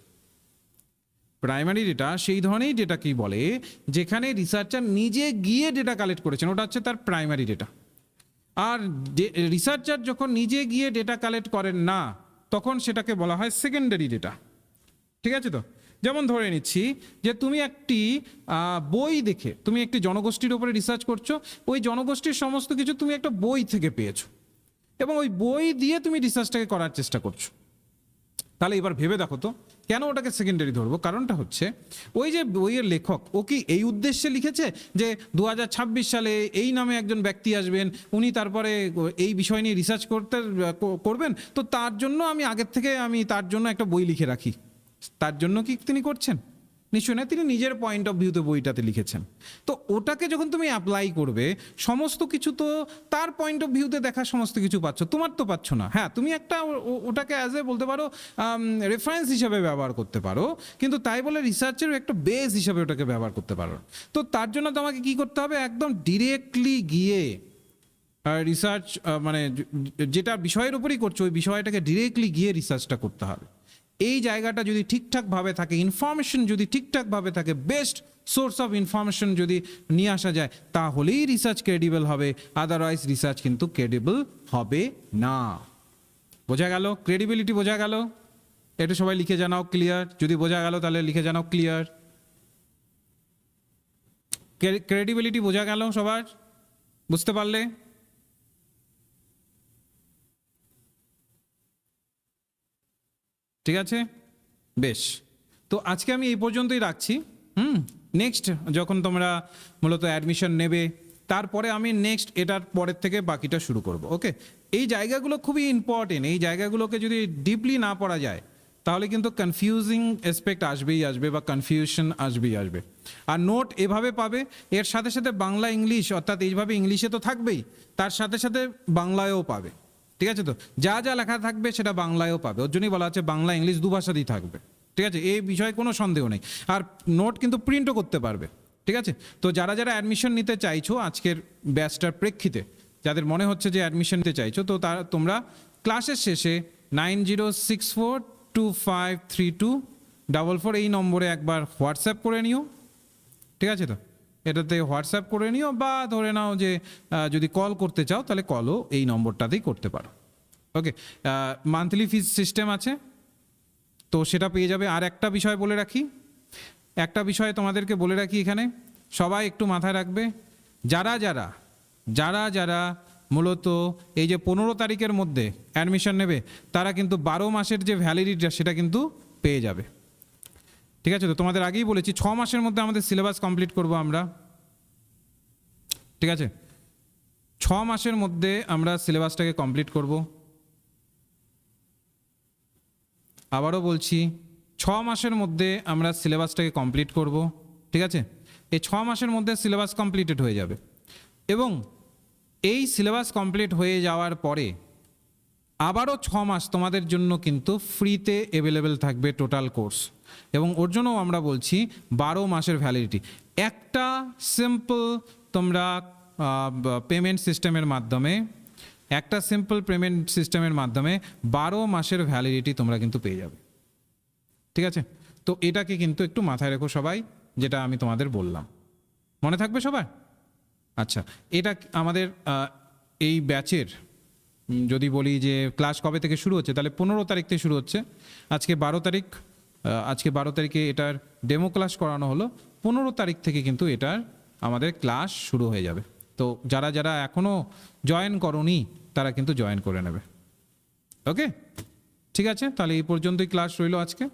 প্রাইমারি ডেটা সেই ধরনের ডেটাকেই বলে যেখানে রিসার্চার নিজে গিয়ে ডেটা কালেক্ট করেছেন, ওটা হচ্ছে তার প্রাইমারি ডেটা। আর রিসার্চার যখন নিজে গিয়ে ডেটা কালেক্ট করেন না, তখন সেটাকে বলা হয় সেকেন্ডারি ডেটা। ঠিক আছে? তো যেমন ধরে নিচ্ছি যে তুমি একটি বই দেখে তুমি একটি জনগোষ্ঠীর উপরে রিসার্চ করছো, ওই জনগোষ্ঠীর সমস্ত কিছু তুমি একটা বই থেকে পেয়েছো এবং ওই বই দিয়ে তুমি রিসার্চটাকে করার চেষ্টা করছো। তাহলে এবার ভেবে দেখো তো কেন ওটাকে সেকেন্ডারি ধরবো? কারণটা হচ্ছে ওই যে বইয়ের লেখক, ও কি এই উদ্দেশ্যে লিখেছে যে 2026 সালে এই নামে একজন ব্যক্তি আসবেন, উনি তারপরে এই বিষয় নিয়ে রিসার্চ করবেন, তো তার জন্য আমি আগের থেকে আমি তার জন্য একটা বই লিখে রাখি, তার জন্য কি তিনি করছেন? নিশ্চয়ই না, তিনি নিজের পয়েন্ট অফ ভিউতে বইটাতে লিখেছেন। তো ওটাকে যখন তুমি অ্যাপ্লাই করবে, সমস্ত কিছু তো তার পয়েন্ট অফ ভিউতে দেখা সমস্ত কিছু পাচ্ছ, তোমার তো পাচ্ছ না। হ্যাঁ, তুমি একটা ওটাকে অ্যাজ এ বলতে পারো রেফারেন্স হিসাবে ব্যবহার করতে পারো, কিন্তু তাই বলে রিসার্চের একটা বেস হিসাবে ওটাকে ব্যবহার করতে পারো। তো তার জন্য তোমাকে কি করতে হবে? একদম ডিরেক্টলি গিয়ে রিসার্চ মানে যেটা বিষয়ের উপরই করছো, ওই বিষয়টাকে ডিরেক্টলি গিয়ে রিসার্চটা করতে হবে। এই জায়গাটা যদি ঠিকঠাকভাবে থাকে, ইনফরমেশন যদি ঠিকঠাকভাবে থাকে, বেস্ট সোর্স অফ ইনফরমেশন যদি নিয়ে আসা যায়, তাহলেই রিসার্চ ক্রেডিবল হবে, আদারওয়াইজ রিসার্চ কিন্তু ক্রেডিবল হবে না। বোঝা গেল? ক্রেডিবিলিটি বোঝা গেল? একটু সবাই লিখে জানাও ক্লিয়ার। যদি বোঝা গেল তাহলে লিখে জানাও ক্লিয়ার। ক্রেডিবিলিটি বোঝা গেল সবার? বুঝতে পারলে? ঠিক আছে, বেশ। তো আজকে আমি এই পর্যন্তই রাখছি। নেক্সট যখন তোমরা মূলত অ্যাডমিশন নেবে, তারপরে আমি নেক্সট এটার পরের থেকে বাকিটা শুরু করব। ওকে, এই জায়গাগুলো খুবই ইম্পর্টেন্ট। এই জায়গাগুলোকে যদি ডিপলি না পড়া যায়, তাহলে কিন্তু কনফিউজিং অ্যাসপেক্ট আসবেই আসবে বা কনফিউশন আসবেই আসবে। আর নোট এভাবে পাবে, এর সাথে সাথে বাংলা ইংলিশ, অর্থাৎ এইভাবে ইংলিশে তো থাকবেই, তার সাথে সাথে বাংলায়ও পাবে। ঠিক আছে? তো যা যা লেখা থাকবে সেটা বাংলায়ও পাবে, ওর জন্যই বলা আছে বাংলা ইংলিশ দুভাষাতেই থাকবে। ঠিক আছে? এই বিষয়ে কোনো সন্দেহ নেই। আর নোট কিন্তু প্রিন্টও করতে পারবে। ঠিক আছে? তো যারা যারা অ্যাডমিশন নিতে চাইছো আজকের ব্যাচটার প্রেক্ষিতে, যাদের মনে হচ্ছে যে অ্যাডমিশন নিতে চাইছো, তো তোমরা ক্লাসের শেষে 9064253244 এই নম্বরে একবার হোয়াটসঅ্যাপ করে নিও। ঠিক আছে? তো এটাতে হোয়াটসঅ্যাপ করে নিও, বা ধরে নাও যে যদি কল করতে চাও তাহলে কলও এই নম্বরটাতেই করতে পারো। ওকে, মান্থলি ফিজ সিস্টেম আছে, তো সেটা পেয়ে যাবে। আর একটা বিষয় বলে রাখি, একটা বিষয় তোমাদেরকে বলে রাখি এখানে, সবাই একটু মাথায় রাখবে, যারা যারা যারা যারা মূলত এই যে 15 তারিখের মধ্যে অ্যাডমিশন নেবে, তারা কিন্তু 12 মাসের যে ভ্যালিডিটিটা সেটা কিন্তু পেয়ে যাবে। ঠিক আছে? তো তোমাদের আগেই বলেছি 6 মাসের মধ্যে আমাদের সিলেবাস কমপ্লিট করব আমরা। ঠিক আছে? 6 মাসের মধ্যে আমরা সিলেবাসটাকে কমপ্লিট করব। আবারও বলছি, 6 মাসের মধ্যে আমরা সিলেবাসটাকে কমপ্লিট করব। ঠিক আছে? এই 6 মাসের মধ্যে সিলেবাস কমপ্লিটেড হয়ে যাবে, এবং এই সিলেবাস কমপ্লিট হয়ে যাওয়ার পরে আবারও 6 মাস তোমাদের জন্য কিন্তু ফ্রিতে অ্যাভেলেবেল থাকবে টোটাল কোর্স, এবং ওর জন্যও আমরা বলছি 12 মাসের ভ্যালিডিটি। একটা সিম্পল তোমরা পেমেন্ট সিস্টেমের মাধ্যমে, 12 মাসের ভ্যালিডিটি তোমরা কিন্তু পেয়ে যাবে। ঠিক আছে? তো এটাকে কিন্তু একটু মাথায় রেখো সবাই, যেটা আমি তোমাদের বললাম, মনে থাকবে সবার? আচ্ছা, এটা আমাদের এই ব্যাচের যদি বলি যে ক্লাস কবে থেকে শুরু হচ্ছে, তাহলে 15 তারিখ থেকে শুরু হচ্ছে। আজকে 12 তারিখ, আজকে 12 তারিখে এটার ডেমো ক্লাস করানো হলো। 15 তারিখ থেকে কিন্তু এটার আমাদের ক্লাস শুরু হয়ে যাবে। তো যারা যারা এখনও জয়েন করোনি তারা কিন্তু জয়েন করে নেবে। ওকে, ঠিক আছে, তাহলে এই পর্যন্তই ক্লাস রইলো আজকে।